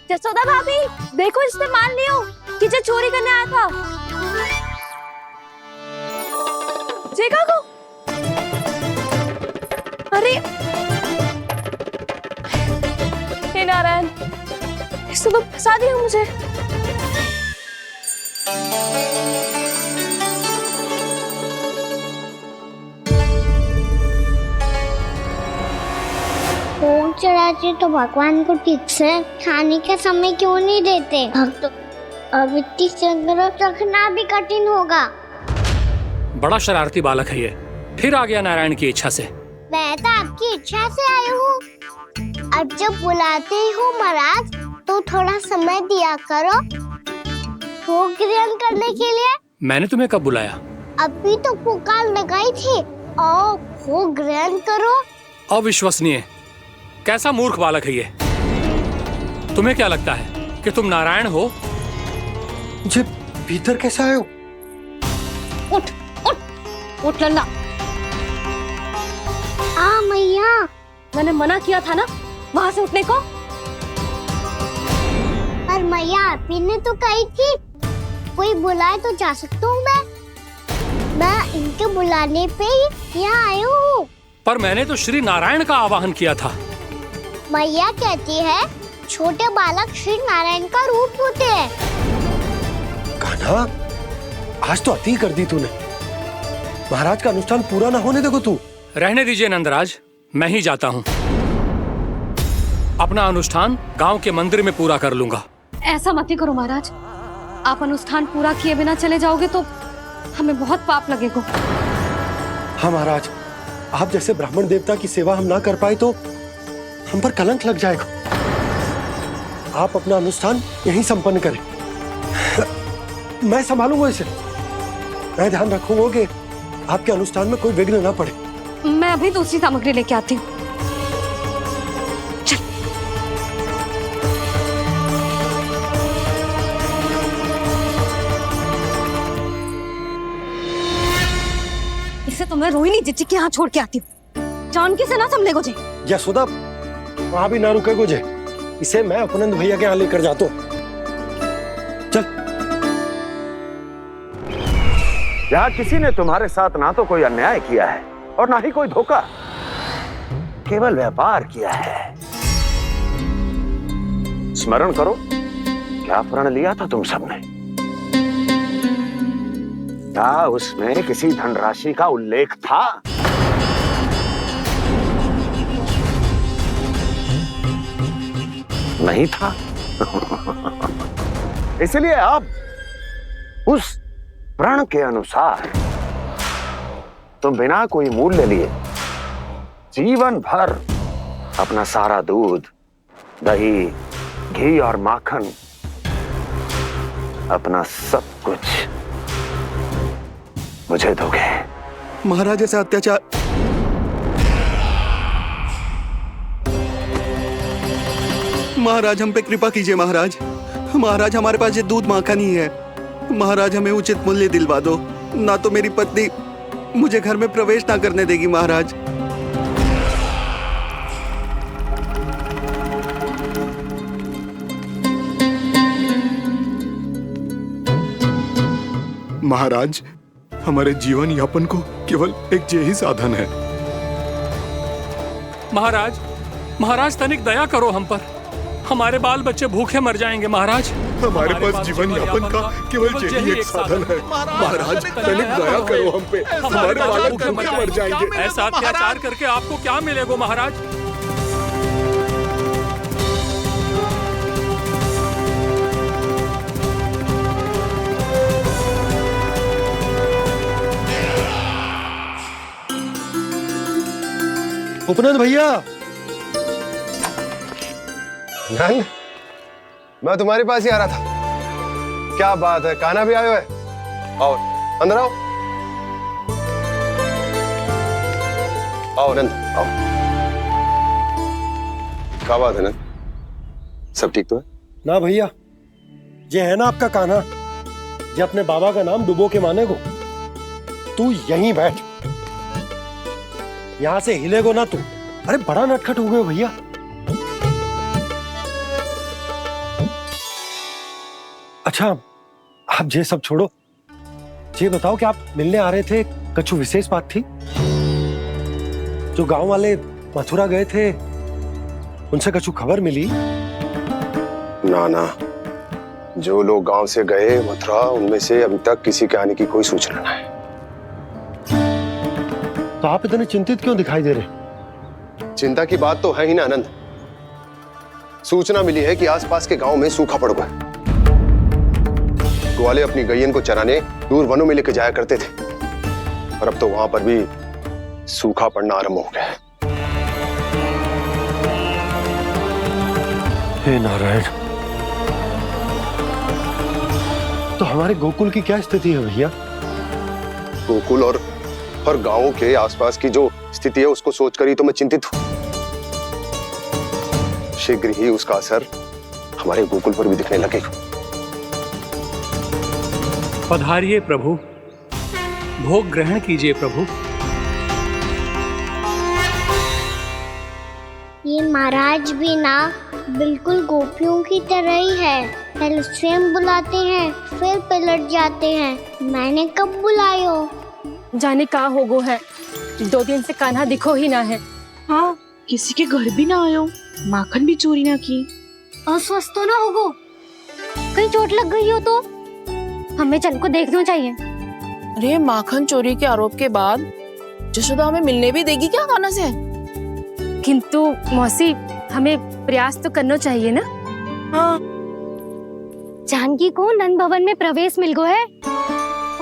जसोदा भाभी, देखो इसने मान लियो कि जो चोरी करने आया था। देखा को? अरे हे नारायण, इसने तो फंसा दिया मुझे। भोग चढ़ाते तो भगवान को ठीक से खाने का समय क्यों नहीं देते? भक्त अब इतनी संग्रह रखना भी कठिन होगा। बड़ा शरारती बालक है ये, फिर आ गया नारायण की इच्छा से। मैं तो आपकी इच्छा से आई हूँ। अब जब बुलाते ही हो महाराज, तो थोड़ा समय दिया करो भोग ग्रहण करने के लिए। मैंने तुम्हें कब बुलाया? अभी तो पुकार लगाई थी, आओ भोग ग्रहण करो। अविश्वसनीय, कैसा मूर्ख बालक है ये। तुम्हें क्या लगता है कि तुम नारायण हो? मुझे भीतर कैसे आए हो? उठ उठ उठ लल्ला। मैया, मैंने मना किया था ना वहां से उठने को। पर मैया, आपी ने तो कही थी कोई बुलाए तो जा सकता हूँ मैं इनके बुलाने पे ही यहाँ आई हूँ। पर मैंने तो श्री नारायण का आवाहन किया था। मैया कहती है छोटे बालक श्री नारायण का रूप होते हैं। कान्हा, आज तो अति कर दी तूने। महाराज का अनुष्ठान पूरा ना होने देखो तू। रहने दीजिए नंदराज, मैं ही जाता हूँ। अपना अनुष्ठान गांव के मंदिर में पूरा कर लूंगा। ऐसा मत ही करो महाराज, आप अनुष्ठान पूरा किए बिना चले जाओगे तो हमें बहुत पाप लगेगा। हाँ महाराज, आप जैसे ब्राह्मण देवता की सेवा हम ना कर पाए तो हम पर कलंक लग जाएगा। आप अपना अनुष्ठान यहीं संपन्न करें, मैं संभालूंगा इसे। मैं ध्यान रखूंगा कि आपके अनुष्ठान में कोई विघ्न ना पड़े। मैं अभी दूसरी सामग्री लेके आती हूँ। इसे तो मैं रोहिणी जीजी के यहाँ छोड़ के आती हूँ। जानकी से ना समझे गुजे। यशोदा, वहां भी ना रुके गुजे। इसे मैं अपनंद भैया के यहाँ लेकर जाता हूँ। चल। यहाँ किसी ने तुम्हारे साथ ना तो कोई अन्याय किया है और ना ही कोई धोखा, केवल व्यापार किया है। स्मरण करो, क्या प्रण लिया था तुम सबने? क्या उसमें किसी धनराशि का उल्लेख था? नहीं था। इसलिए आप उस प्रण के अनुसार तुम बिना कोई मूल्य लिए जीवन भर अपना सारा दूध, दही, घी और माखन, अपना सब कुछ मुझे दोगे। महाराज ऐसा अत्याचार। महाराज हम पे कृपा कीजिए महाराज। महाराज हमारे पास ये दूध माखन ही है। महाराज हमें उचित मूल्य दिलवा दो, ना तो मेरी पत्नी मुझे घर में प्रवेश ना करने देगी महाराज। महाराज हमारे जीवन यापन को केवल एक यही साधन है। महाराज, महाराज तनिक दया करो हम पर। हमारे बाल बच्चे भूखे मर जाएंगे महाराज। हमारे पास जीवन यापन का केवल यही एक साधन है। महाराज तनिक दया करो हम पे, हमारे बालक भूखे मर जाएंगे। ऐसा अत्याचार करके आपको क्या मिलेगा महाराज? उपनंद भैया। नंद, मैं तुम्हारे पास ही आ रहा था। क्या बात है, कान्हा भी आयो है? आओ अंदर आओ। आओ नंद आओ। क्या बात है नंद, सब ठीक तो है? ना भैया, ये है ना आपका कान्हा, ये अपने बाबा का नाम डुबो के माने को। तू यहीं बैठ, यहां से हिलेगो ना तू। अरे बड़ा नटखट हो गए भैया। अच्छा, आप ये सब छोड़ो, ये बताओ कि आप मिलने आ रहे थे, कछु विशेष बात थी? जो गांव वाले मथुरा गए थे, उनसे कछु खबर मिली? ना ना, जो लोग गांव से गए मथुरा, उनमें से अभी तक किसी के आने की कोई सूचना नहीं। तो आप इतने चिंतित क्यों दिखाई दे रहे? चिंता की बात तो है ही ना आनंद। सूचना मिली है कि आसपास के गांव में सूखा पड़ गया। ग्वाले अपनी गैयन को चराने दूर वनों में लेकर जाया करते थे, और अब तो वहां पर भी सूखा पड़ना आरंभ हो गया है। हे नारायण, तो हमारे गोकुल की क्या स्थिति है भैया? गोकुल और गांवों के आसपास की जो स्थिति है उसको सोचकर ही तो मैं चिंतित हूं। शीघ्र ही उसका असर हमारे गोकुल पर भी दिखने लगेगा। पधारिए प्रभु, भोग ग्रहण कीजिए प्रभु। ये महाराज भी ना बिल्कुल गोपियों की तरह ही है। पहले स्वयं बुलाते हैं, फिर पलट जाते हैं। मैंने कब बुलायो? जाने का होगो है, 2 दिन से कान्हा दिखो ही ना है। हाँ, किसी के घर भी ना आयो, माखन भी चोरी ना की। अस्वस्थ तो ना होगो, कहीं चोट लग गई हो तो हमें चल को देखना चाहिए। अरे माखन चोरी के आरोप के बाद जशोदा हमें मिलने भी देगी क्या कान्हा से? किंतु मौसी, हमें प्रयास तो करना चाहिए ना। हाँ। जानकी को नंद भवन में प्रवेश मिल गया है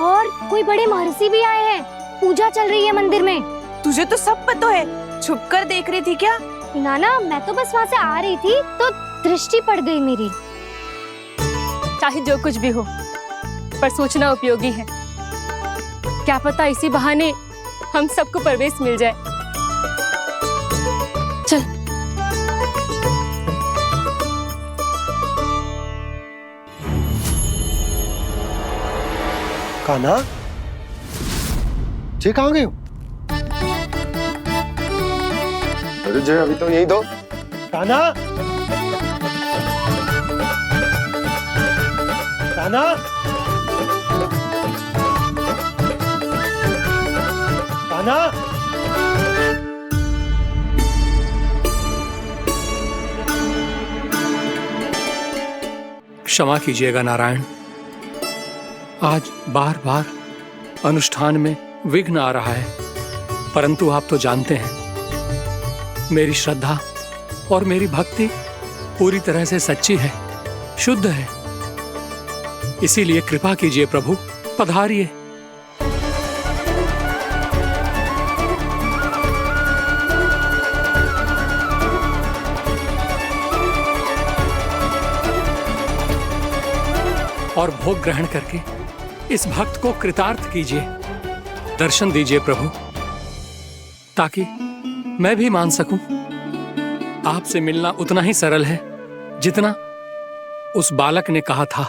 और कोई बड़े महर्षि भी आए हैं। पूजा चल रही है मंदिर में। तुझे तो सब पता है, छुप कर देख रही थी क्या? नाना, मैं तो बस वहाँ से आ रही थी तो दृष्टि पड़ गई मेरी। चाहे जो कुछ भी हो, पर सोचना उपयोगी है। क्या पता इसी बहाने हम सबको प्रवेश मिल जाए। चल। कान्हा, जे कहाँ गए हो? अरे जय, अभी तो यही दो। कान्हा, कान्हा, कान्हा। क्षमा कीजिएगा नारायण, आज बार बार अनुष्ठान में विघ्न आ रहा है, परंतु आप तो जानते हैं मेरी श्रद्धा और मेरी भक्ति पूरी तरह से सच्ची है, शुद्ध है। इसीलिए कृपा कीजिए प्रभु, पधारिए। और भोग ग्रहण करके इस भक्त को कृतार्थ कीजिए। दर्शन दीजिए प्रभु, ताकि मैं भी मान सकूं। आपसे मिलना उतना ही सरल है जितना उस बालक ने कहा था।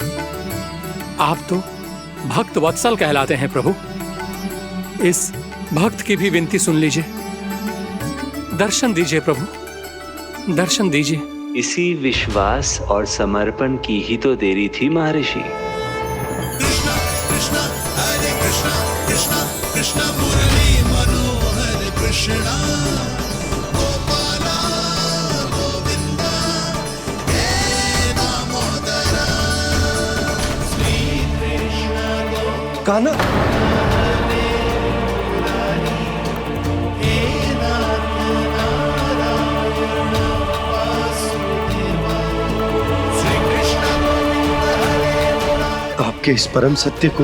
आप तो भक्त वत्सल कहलाते हैं प्रभु। इस भक्त की भी विनती सुन लीजिए। दर्शन दीजिए प्रभु, दर्शन दीजिए। इसी विश्वास और समर्पण की ही तो देरी थी महर्षि। कृष्णा कृष्णा हरे कृष्णा, कृष्णा कृष्णा मुरली मनोहर कृष्णा, गोपाला गोविंदा हे दामोदरा, श्री कृष्ण कान्हा, आपके इस परम सत्य को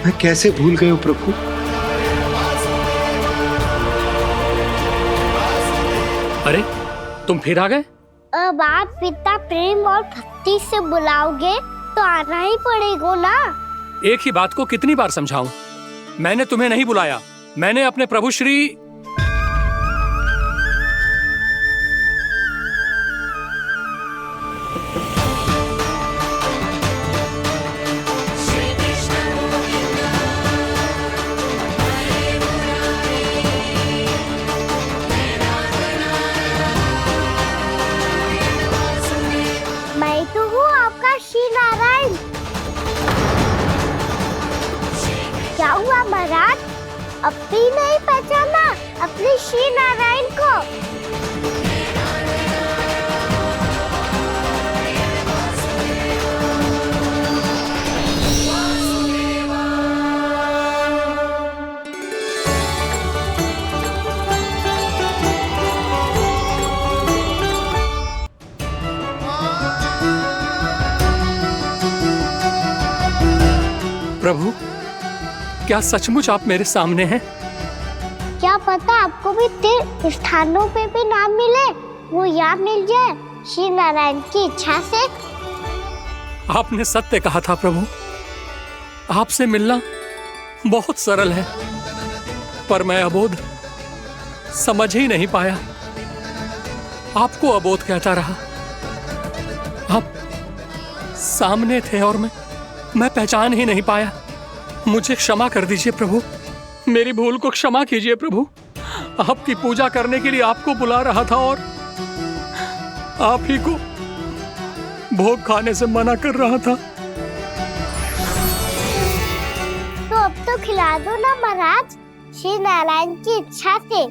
मैं कैसे भूल गया हूं प्रभु। अरे तुम फिर आ गए? अब आप इतना प्रेम और भक्ति से बुलाओगे तो आना ही पड़ेगा ना। एक ही बात को कितनी बार समझाऊं? मैंने तुम्हें नहीं बुलाया, मैंने अपने प्रभु श्री मैं तो हूँ आपका श्री नारायण। क्या हुआ महाराज, अब भी नहीं पहचाना अपने श्री नारायण को? प्रभु, क्या सचमुच आप मेरे सामने हैं? क्या पता आपको भी तीर्थ स्थानों पे भी नाम मिले, वो यहाँ मिल जाए श्री नारायण की इच्छा से। आपने सत्य कहा था प्रभु, आपसे मिलना बहुत सरल है, पर मैं अबोध समझ ही नहीं पाया। आपको अबोध कहता रहा। आप सामने थे और मैं पहचान ही नहीं पाया। मुझे क्षमा कर दीजिए प्रभु, मेरी भूल को क्षमा कीजिए प्रभु। आपकी पूजा करने के लिए आपको बुला रहा था और आप ही को भोग खाने से मना कर रहा था। तो अब तो खिला दो ना महाराज, श्री नारायण की इच्छा से।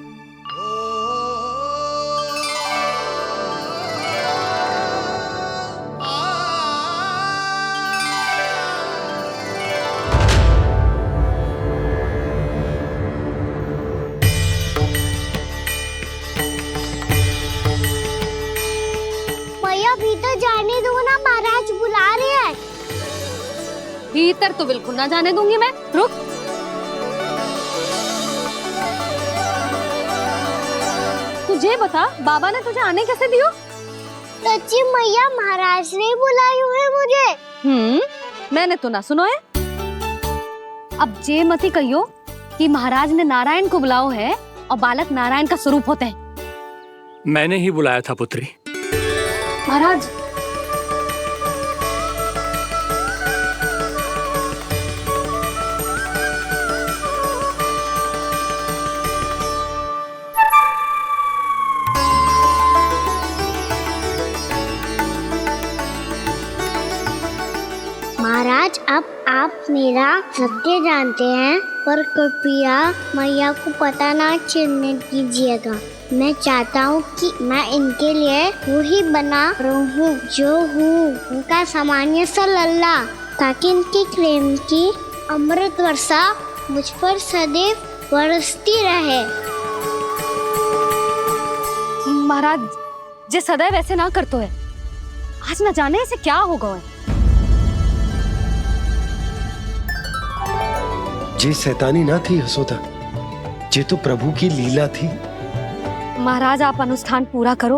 भीतर तो बिल्कुल ना जाने दूंगी मैं। रुक। तुझे बता, बाबा ने तुझे आने कैसे दियो? सच्ची मैया, महाराज ने बुलाई हुई है मुझे। मैंने तो ना सुनो है। अब जे मती कहियो कि महाराज ने नारायण को बुलाओ है और बालक नारायण का स्वरूप होते हैं। मैंने ही बुलाया था पुत्री। महाराज, महाराज, अब आप मेरा सत्य जानते हैं, पर कृपया मैया को पता ना चलने दीजिएगा। मैं चाहता हूँ कि मैं इनके लिए वही बना रहूँ जो हूँ, उनका सामान्य सा लल्ला, ताकि इनके प्रेम की अमृत वर्षा मुझ पर सदैव बरसती रहे। महाराज, जे सदैव ऐसे ना करतो है, आज न जाने इसे क्या होगा है। जे शैतानी ना थी यशोदा, जे तो प्रभु की लीला थी। महाराज, आप अनुष्ठान पूरा करो,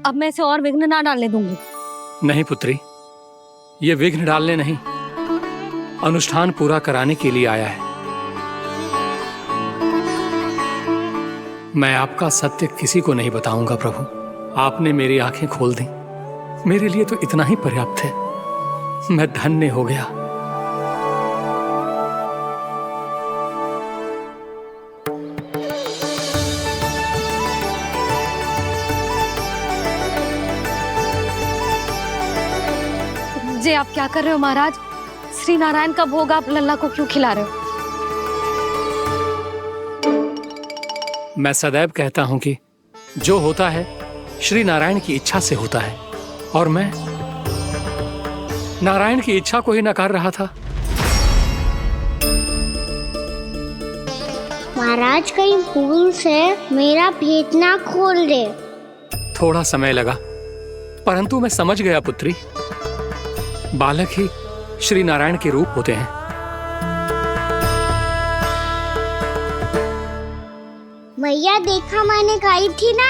अब मैं इसे और विघ्न ना डालने दूंगी। नहीं पुत्री, ये विघ्न डालने नहीं, अनुष्ठान पूरा कराने के लिए आया है। मैं आपका सत्य किसी को नहीं बताऊंगा प्रभु। आपने मेरी आंखें खोल दी, मेरे लिए तो इतना ही पर्याप्त है। मैं धन्य हो गया। जे आप क्या कर रहे हो महाराज? श्री नारायण का भोग आप लल्ला को क्यों खिला रहे हो? मैं सदैव कहता हूं कि जो होता है श्री नारायण की इच्छा से होता है, और मैं नारायण की इच्छा को ही नकार रहा था। महाराज, कहीं भूल से मेरा भेद ना खोल दे। थोड़ा समय लगा, परंतु मैं समझ गया पुत्री। बालक ही श्री नारायण के रूप होते हैं। मैया, देखा मैंने खाई थी ना।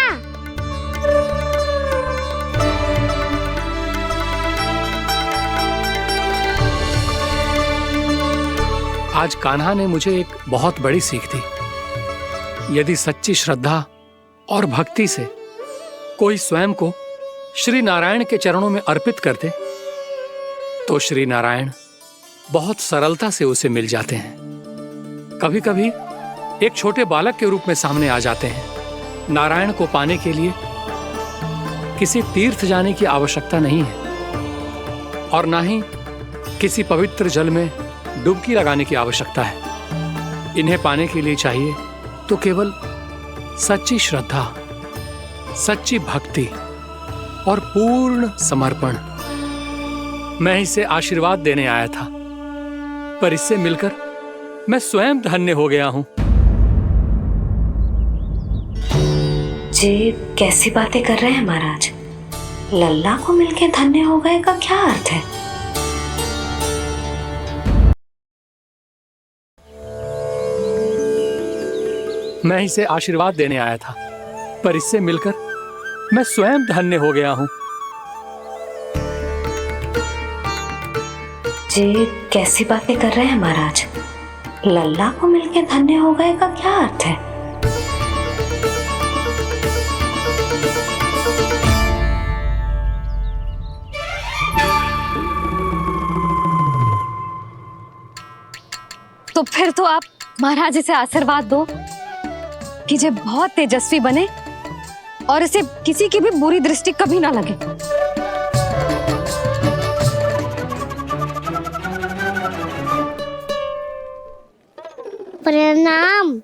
आज कान्हा ने मुझे एक बहुत बड़ी सीख दी। यदि सच्ची श्रद्धा और भक्ति से कोई स्वयं को श्री नारायण के चरणों में अर्पित कर दे, तो श्री नारायण बहुत सरलता से उसे मिल जाते हैं। कभी कभी एक छोटे बालक के रूप में सामने आ जाते हैं। नारायण को पाने के लिए किसी तीर्थ जाने की आवश्यकता नहीं है, और ना ही किसी पवित्र जल में डुबकी लगाने की आवश्यकता है। इन्हें पाने के लिए चाहिए तो केवल सच्ची श्रद्धा, सच्ची भक्ति और पूर्ण समर्पण। मैं इसे आशीर्वाद देने आया था, पर इससे मिलकर मैं स्वयं धन्य हो गया हूं। जे कैसी बातें कर रहे हैं महाराज? लल्ला को मिलके धन्य हो गए का क्या अर्थ है? मैं इसे आशीर्वाद देने आया था, पर इससे मिलकर मैं स्वयं धन्य हो गया हूं। जे कैसी बातें कर रहे हैं महाराज? लल्ला को मिलके धन्य हो गए का क्या अर्थ है? तो फिर तो आप महाराज इसे आशीर्वाद दो कि जे बहुत तेजस्वी बने और इसे किसी की भी बुरी दृष्टि कभी ना लगे। प्रणाम।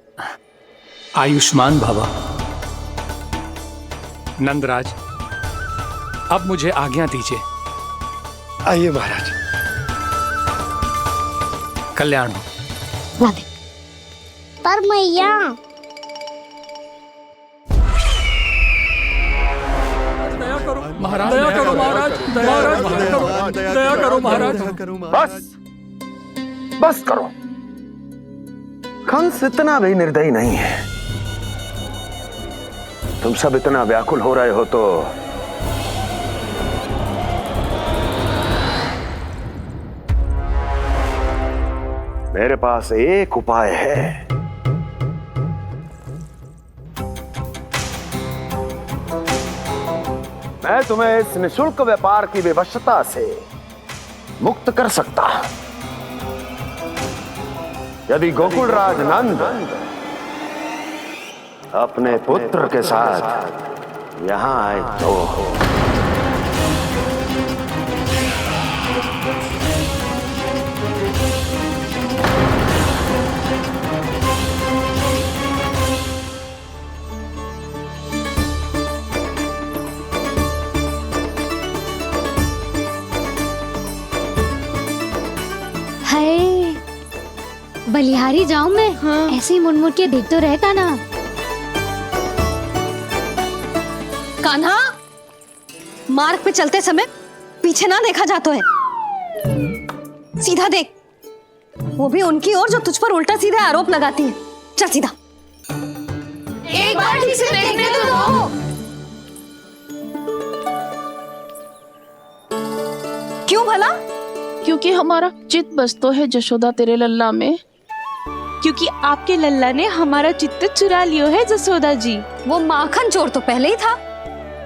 आयुष्मान भव। नंदराज, अब मुझे आज्ञा दीजिए। आइए महाराज। कल्याण हो। पर मैया, महाराज दया करो, महाराज दया करो, दया करो महाराज। बस बस करो। कंस इतना भी निर्दयी नहीं है। तुम सब इतना व्याकुल हो रहे हो तो मेरे पास एक उपाय है। मैं तुम्हें इस निशुल्क व्यापार की विवशता से मुक्त कर सकता हूं। यदि गोकुलराज नंद अपने पुत्र के साथ यहां आए तो हाय, बलिहारी जाऊं मैं? हाँ। ऐसे ही मुड़ के देख तो रहता ना। कान्हा, मार्ग पे चलते समय पीछे ना देखा जाता है, सीधा देख, वो भी उनकी ओर जो तुझ पर उल्टा सीधा आरोप लगाती है। चल सीधा। एक बार ठीक से देखने तो दो। क्यों भला? क्योंकि हमारा चित्त बसतो है जशोदा तेरे लल्ला में। क्योंकि आपके लल्ला ने हमारा चित्त चुरा लियो है जसोदा जी। वो माखन चोर तो पहले ही था,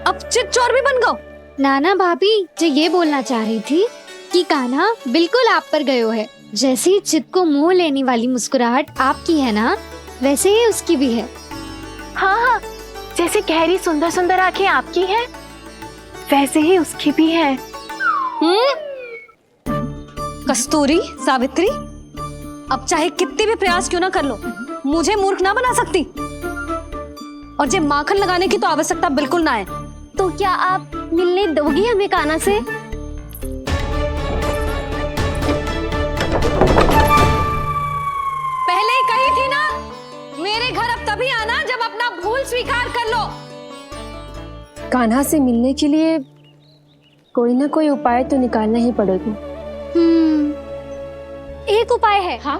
अब चित चोर भी बन गो। नाना भाभी जो ये बोलना चाह रही थी कि कान्हा बिल्कुल आप पर गयो है। जैसे ही चित को मोह लेने वाली मुस्कुराहट आपकी है ना, वैसे ही उसकी भी है। हाँ हाँ, जैसे गहरी सुंदर सुंदर आंखें आपकी हैं, वैसे ही उसकी भी है। कस्तूरी, सावित्री, अब चाहे कितने भी प्रयास क्यों ना कर लो, मुझे मूर्ख ना बना सकती। और जे माखन लगाने की तो आवश्यकता बिल्कुल ना है। तो क्या आप मिलने दोगी हमें कान्हा से? पहले ही कही थी ना, मेरे घर अब तभी आना जब अपना भूल स्वीकार कर लो। कान्हा से मिलने के लिए कोई ना कोई उपाय तो निकालना ही पड़ेगा। एक उपाय है। हाँ?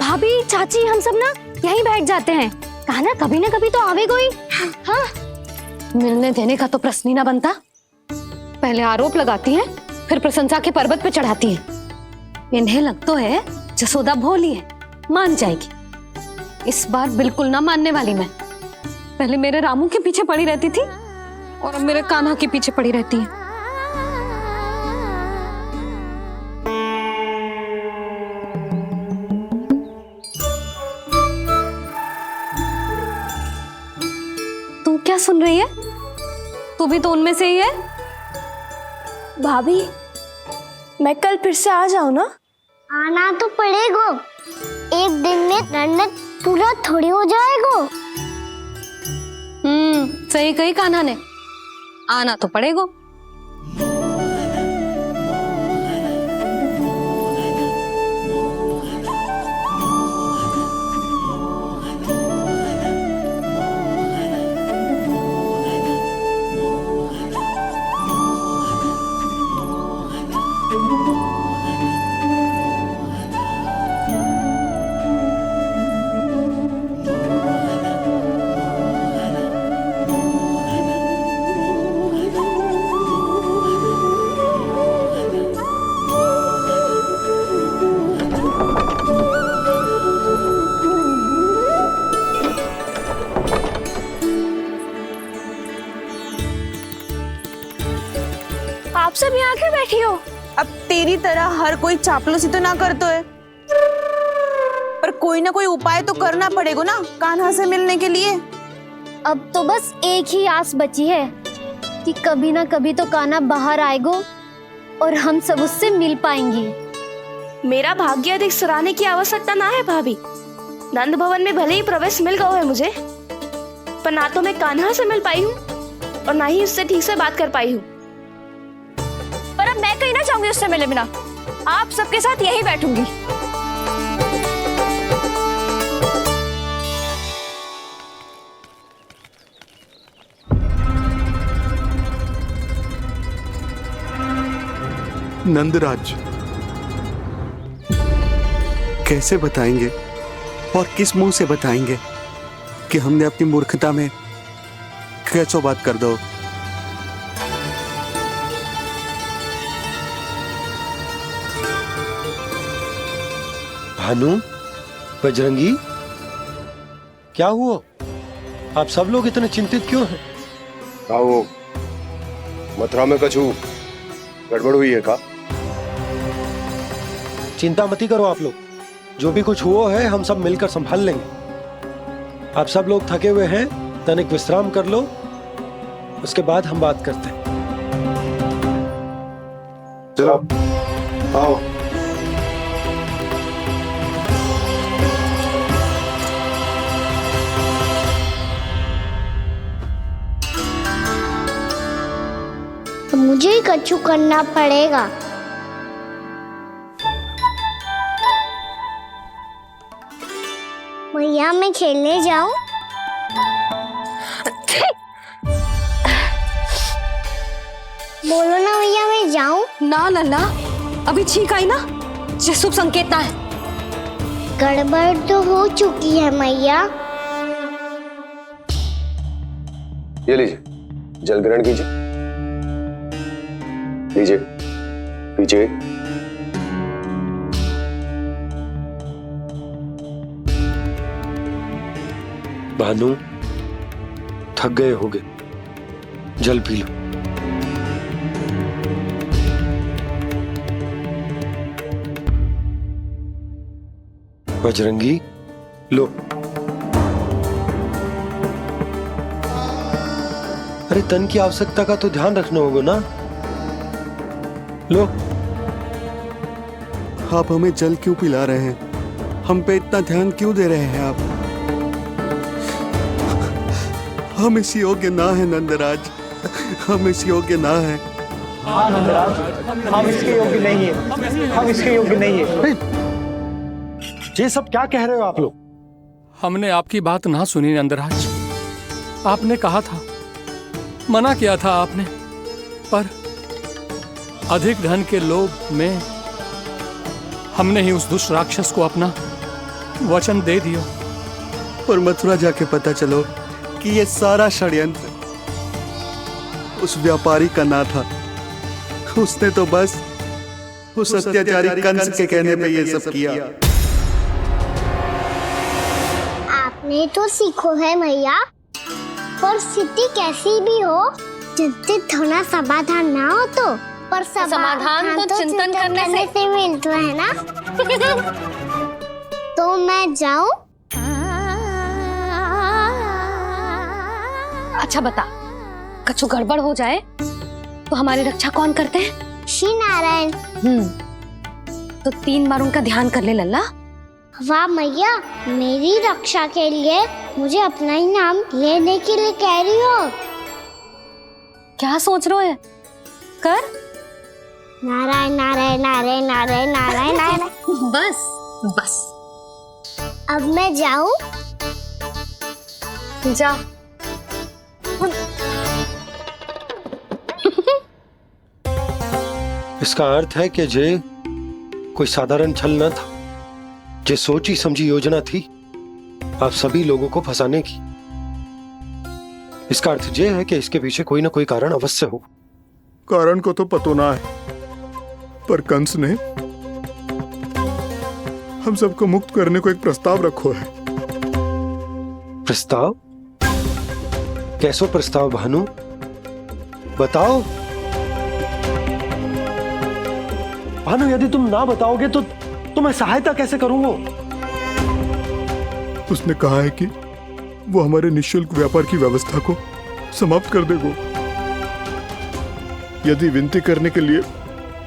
भाभी, चाची, हम सब ना यहीं बैठ जाते हैं। कान्हा कभी ना कभी तो आवेगा ही। हाँ? मिलने देने का तो प्रश्न ही ना बनता। पहले आरोप लगाती हैं, फिर प्रशंसा के पर्वत पे चढ़ाती हैं। इन्हें लगता है जसोदा भोली है, मान जाएगी। इस बार बिल्कुल ना मानने वाली मैं। पहले मेरे रामू के पीछे पड़ी रहती थी और अब मेरे कान्हा के पीछे पड़ी रहती है। तू क्या सुन रही है? तू भी तो उनमें से ही है। भाभी, मैं कल फिर से आ जाऊं ना? आना तो पड़ेगा। एक दिन में रन्नत पूरा थोड़ी हो जाएगा। सही कही कान्हा ने, आना तो पड़ेगा। आप सब यहाँ क्यों बैठी हो? अब तेरी तरह हर कोई चापलूसी तो ना करतो है, पर कोई ना कोई उपाय तो करना पड़ेगा ना कान्हा से मिलने के लिए। अब तो बस एक ही आस बची है कि कभी ना कभी तो कान्हा बाहर आएगा और हम सब उससे मिल पाएंगे। मेरा भाग्य अधिक सराहने की आवश्यकता ना है भाभी। नंद भवन में भले ही प्रवेश मिल गया है मुझे, पर ना तो मैं कान्हा से मिल पाई हूँ और ना ही उससे ठीक से बात कर पाई हूँ। पर अब मैं कहीं ना चाहूंगी उससे मिले बिना। आप सबके साथ यहीं बैठूंगी। नंदराज, कैसे बताएंगे और किस मुंह से बताएंगे कि हमने अपनी मूर्खता में कैसो बात कर दो। भानु, बजरंगी, क्या हुआ? आप सब लोग इतने चिंतित क्यों हैं? क्या वो मथुरा में कछु गड़बड़ हुई है का? चिंता मत करो आप लोग, जो भी कुछ हुआ है हम सब मिलकर संभाल लेंगे। आप सब लोग थके हुए हैं, तनिक विश्राम कर लो, उसके बाद हम बात करते हैं। चलो आओ। तो मुझे ही कछु करना पड़ेगा। भैया मैं खेलने जाऊं? बोलो ना भैया, मैं जाऊं? ना लल्ला, अभी छींक आई ना, ये शुभ संकेत ना है। गड़बड़ तो हो चुकी है मैया। ये लीजिए, जल ग्रहण कीजिए। लीजिए, पीछे। भानु, थक गए होगे, जल पी लो। बजरंगी, लो। अरे तन की आवश्यकता का तो ध्यान रखना होगा ना, लो। आप हमें जल क्यों पिला रहे हैं? हम पे इतना ध्यान क्यों दे रहे हैं आप? हम इस योग्य ना है नंदराज, हम इस योग्य ना है। हाँ नंदराज, हम इसके योग्य नहीं है, हम इसके योग्य नहीं है। ये सब क्या कह रहे हो आप लोग? हमने आपकी बात ना सुनी नंदराज। आपने कहा था, मना किया था आपने, पर अधिक धन के लोभ में हमने ही उस दुष्ट राक्षस को अपना वचन दे दिया। और मथुरा जाके पता चलो कि ये सारा षड्यंत्र उस व्यापारी का ना था। उसने तो बस उस अत्याचारी कंस के कहने पे ये सब किया। आपने तो सीखो है भैया, पर स्थिति कैसी भी हो, चिंतित होना समाधान ना हो तो, पर समाधान तो चिंतन करने से मिलता है ना। तो मैं जाऊं? अच्छा बता, कछु गड़बड़ हो जाए तो हमारी रक्षा कौन करते हैं? श्री नारायण। तो 3 बार उनका ध्यान कर ले लल्ला। वाह मैया, मेरी रक्षा के लिए मुझे अपना ही नाम लेने के लिए कह रही हो? क्या सोच रहे हो? कर। नारायण नारायण नारायण नारायण नारायण नारायण। बस बस। अब मैं जाऊं? जा। इसका अर्थ है कि जे कोई साधारण छल न था, जे सोची समझी योजना थी आप सभी लोगों को फंसाने की। इसका अर्थ ये है कि इसके पीछे कोई ना कोई कारण अवश्य हो। कारण को तो पतो ना है, पर कंस ने हम सबको मुक्त करने को एक प्रस्ताव रखो है। प्रस्ताव? कैसो प्रस्ताव भानु, बताओ। भानु, यदि तुम ना बताओगे तो मैं सहायता कैसे करूंगा? उसने कहा है कि वो हमारे निःशुल्क व्यापार की व्यवस्था को समाप्त कर देगा यदि विनती करने के लिए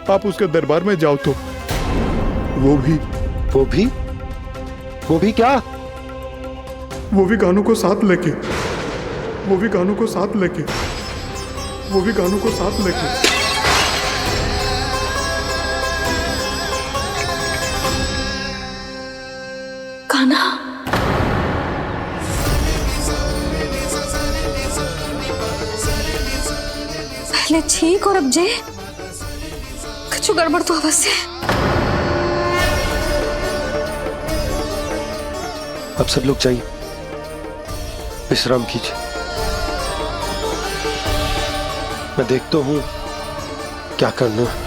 आप उसके दरबार में जाओ तो। वो भी क्या? वो भी गानों को साथ लेके, वो भी गानों को साथ लेके, वो भी गानों को साथ लेके। कान्हा, पहले छींक और अब जे, कुछ गड़बड़ तो अवश्य है। अब सब लोग जाइए, विश्राम कीजिए। मैं देखता हूँ क्या करना है।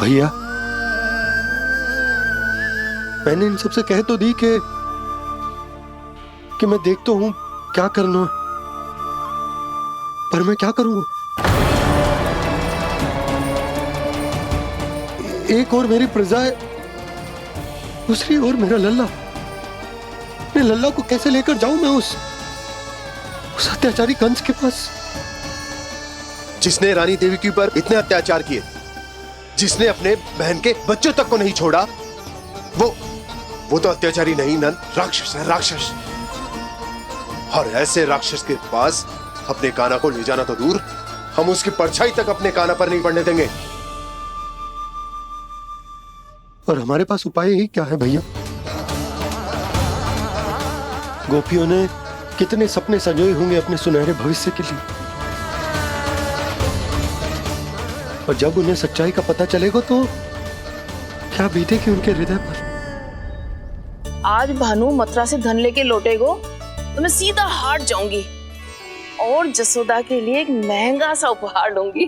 भैया, मैंने इन सबसे कह तो दी कि मैं देखता हूं क्या करना है, पर मैं क्या करूंगा? एक और मेरी प्रजा है, दूसरी ओर मेरा लल्ला। मैं लल्ला को कैसे लेकर जाऊं मैं उस अत्याचारी कंस के पास, जिसने रानी देवी के ऊपर इतने अत्याचार किए, जिसने अपने बहन के बच्चों तक को नहीं छोड़ा, वो तो अत्याचारी नहीं नंद, राक्षस है, राक्षस। और ऐसे राक्षस के पास अपने कान्हा को ले जाना तो दूर, हम उसकी परछाई तक अपने कान्हा पर नहीं पड़ने देंगे। और हमारे पास उपाय ही क्या है भैया? गोपियों ने कितने सपने संजोए होंगे अपने सुनहरे भविष्य के लिए, और जब उन्हें सच्चाई का पता चलेगा तो क्या बीतेगी उनके हृदय पर। आज भानु मथुरा से धन लेके लौटेगो तो मैं सीधा हाट जाऊंगी और जसोदा के लिए एक महंगा सा उपहार लूंगी।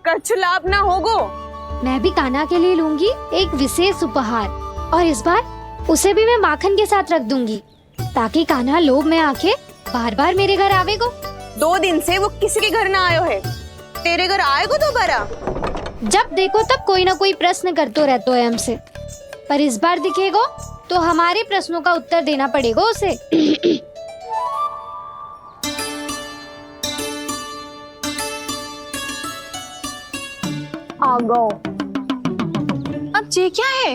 कछु लाभ ना होगो। मैं भी कान्हा के लिए लूंगी एक विशेष उपहार, और इस बार उसे भी मैं माखन के साथ रख दूंगी, ताकि कान्हा लोभ में आके बार बार मेरे घर आवेगो। 2 दिन से वो किसी के घर ना आयो है, तेरे घर आएगो दोबारा? जब देखो तब कोई ना कोई प्रश्न करते रहते है हमसे, पर इस बार दिखेगो तो हमारे प्रश्नों का उत्तर देना पड़ेगा उसे। आ गो। अब ये क्या है?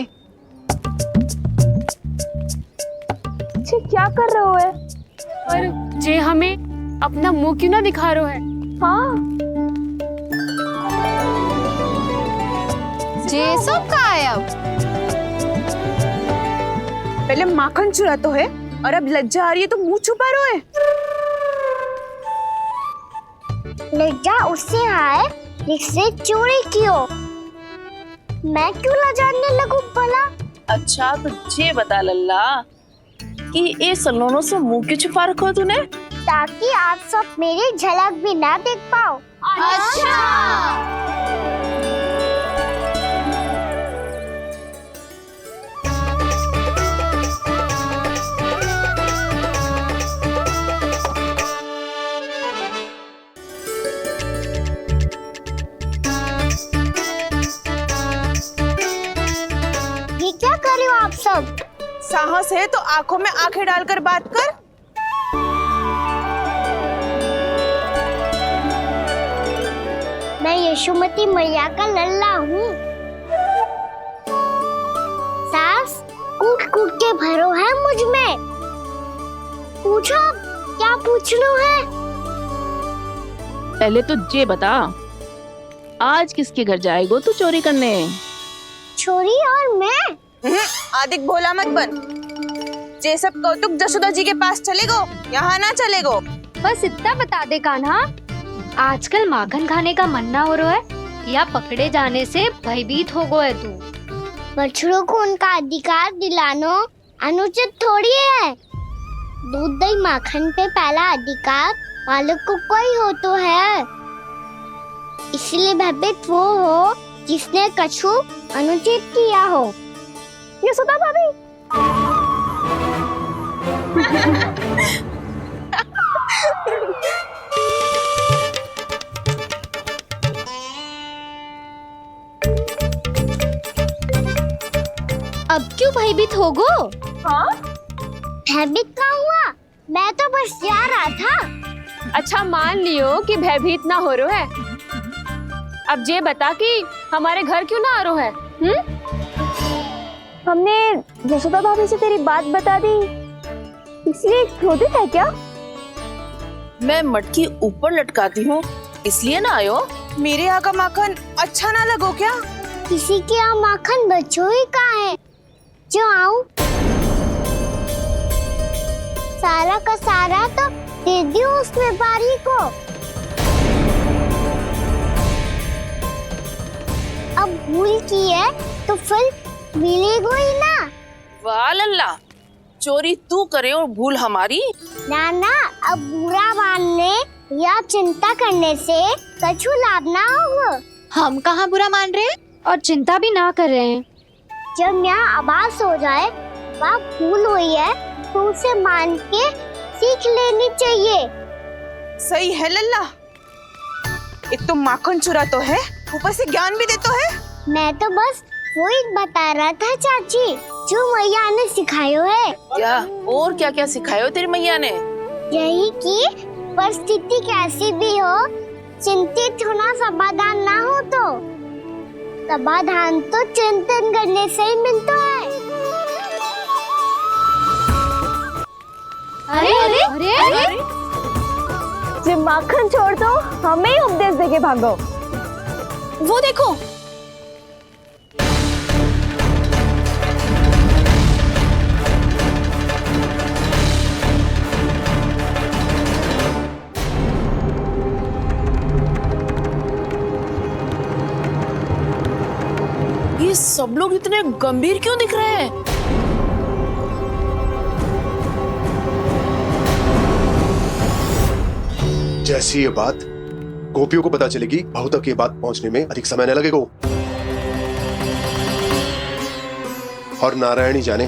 ये क्या कर रहे हो है? और जे हमें अपना मुंह क्यों ना दिखा रहे है? हाँ, जे सब का है अब? पहले माखन चुरा तो है, और अब लज्जा आ रही है तो मुंह छुपा रहे है। लज्जा उससे आए जिसने चोरी की हो, मैं क्यों लजाने लगूं भला? अच्छा तो ये बता लल्ला कि ये सलोनों से मुंह क्यों छुपा रखा तूने? ताकि आप सब मेरी झलक भी ना देख पाओ। अच्छा। ये क्या कर रहे हो आप सब? साहस है तो आंखों में आंखें डालकर बात कर। मैं यशोमती मैया का लल्ला हूँ। सास कूट कूट के भरो है मुझ में। पूछो क्या पूछना है? पहले तो ये बता, आज किसके घर जाएगो तू चोरी करने? छोरी और मैं? आदिक भोला मत बन। जे सब कौतुक जसोदा जी के पास चलेगो, यहाँ ना चलेगो। बस इतना बता दे कान्हा, आजकल माखन खाने का मन ना हो रहा है या पकड़े जाने से भयभीत हो गए तू? बछड़ों को उनका अधिकार दिलाना अनुचित थोड़ी है। दूध दही माखन पे पहला अधिकार मालिक को कोई हो तो है, इसलिए भयभीत वो हो जिसने कछु अनुचित किया हो। यशोदा भाभी। अब क्यों भयभीत हो गो? हाँ? भयभीत क्या हुआ? मैं तो बस जा रहा था। अच्छा मान लियो कि भयभीत ना हो रहा है, अब ये बता कि हमारे घर क्यों ना आ रहा है? हमने यशोदा भाभी से तेरी बात बता दी, इसलिए क्रोधित है क्या? मैं मटकी ऊपर लटकाती हूँ इसलिए ना आयो? मेरे यहाँ का माखन अच्छा ना लगो क्या? किसी के यहाँ माखन बचो ही कहाँ है, जो आऊं? सारा का सारा तो दे दियो उस व्यापारी को। अब भूल की है तो फल मिलेगा ही ना। वाह लल्ला, चोरी तू करे और भूल हमारी। नाना, अब बुरा मानने या चिंता करने से कछु लाभ ना होगा। हम कहाँ बुरा मान रहे हैं और चिंता भी ना कर रहे हैं। जब यहाँ आवाज हो जाए वहाँ भूल हुई है तो उसे मान के सीख लेनी चाहिए। सही है लल्ला, एक तो माखन चुरा तो है, ऊपर से ज्ञान भी दे तो है। मैं तो बस वही बता रहा था चाची, जो मैया ने सिखायो है। क्या और क्या क्या सिखायो तेरी मैया ने? यही कि परिस्थिति कैसी भी हो, चिंतित होना समाधान ना हो तो समाधान तो चिंतन करने से ही मिलता है। अरे अरे अरे, अरे? जब माखन छोड़ दो, हमें ही उपदेश देके भागो। वो देखो, ये सब लोग इतने गंभीर क्यों दिख रहे हैं? जैसी ये बात गोपियों को पता चलेगी, बहू तक ये बात पहुंचने में अधिक समय न लगेगा। और नारायणी जाने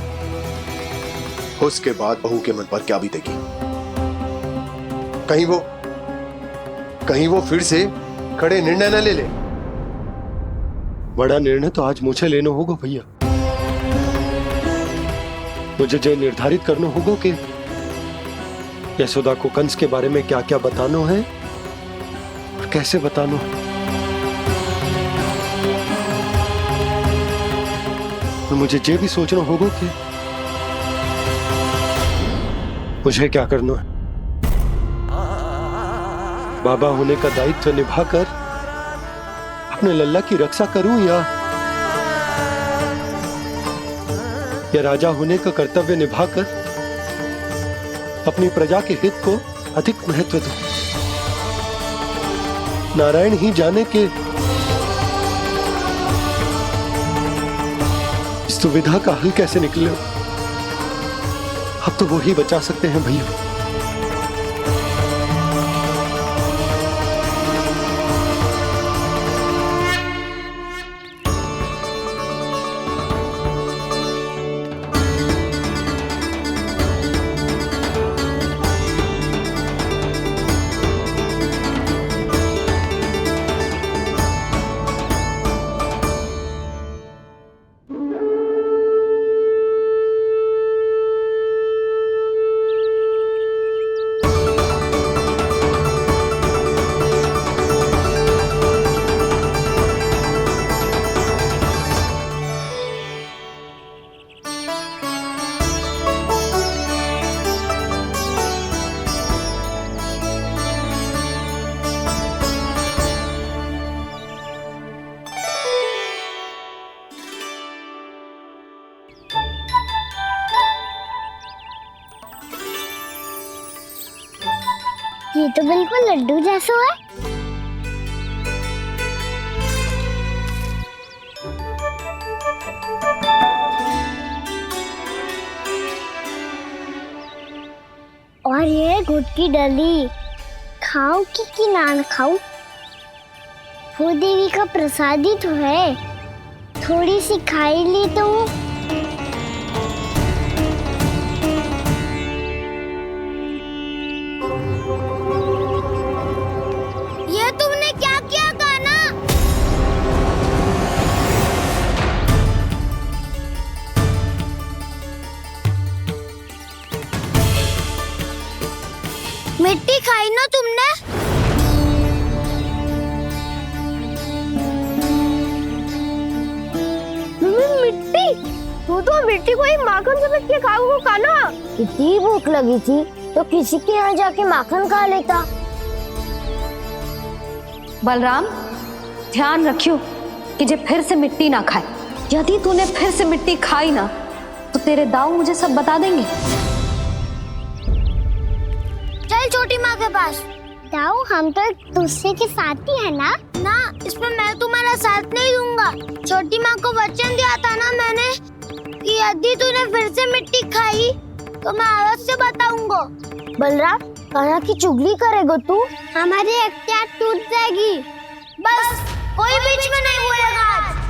उसके बाद बहू के मन पर क्या बीतेगी। कहीं वो फिर से खड़े निर्णय न ले ले। बड़ा निर्णय तो आज मुझे लेना होगा भैया। मुझे जो निर्धारित करना होगा कि यशोदा को कंस के बारे में क्या क्या बताना है और कैसे बताना है। और मुझे ये भी सोचना होगा कि मुझे क्या करना है। बाबा होने का दायित्व निभाकर अपने लल्ला की रक्षा करूं या राजा होने का कर्तव्य निभाकर अपनी प्रजा के हित को अधिक महत्व दूं। नारायण ही जाने के इस दुविधा का हल कैसे निकले। अब तो वो ही बचा सकते हैं भैया। ये तो बिल्कुल लड्डू जैसा है। और ये गुड़ की डली खाऊं कि ना खाऊं? वो देवी का प्रसाद ही तो है, थोड़ी सी खाई ली तो। ये तुमने क्या किया कान्हा? मिट्टी खाई ना तुमने? मिट्टी? तू तो मिट्टी को ही माखन समझ के खाओगे कान्हा। इतनी भूख लगी थी तो किसी के यहाँ जाके माखन खा लेता। बलराम, ध्यान रखियो कि जे फिर से मिट्टी ना खाए। यदि तूने फिर से मिट्टी खाई ना तो तेरे दाऊ मुझे सब बता देंगे। चल छोटी माँ के पास। दाऊ हम तो एक दूसरे के साथी है ना। ना, इसमें मैं तुम्हारा साथ नहीं दूंगा। छोटी माँ को वचन दिया था ना मैंने कि यदि तूने फिर से मिट्टी खाई तो मैं अवश्य बताऊंगा। बलराम, कान्हा की चुगली करेगा तू? हमारी अख्तियार टूट जाएगी। बस कोई बीच में नहीं बोलेगा आज।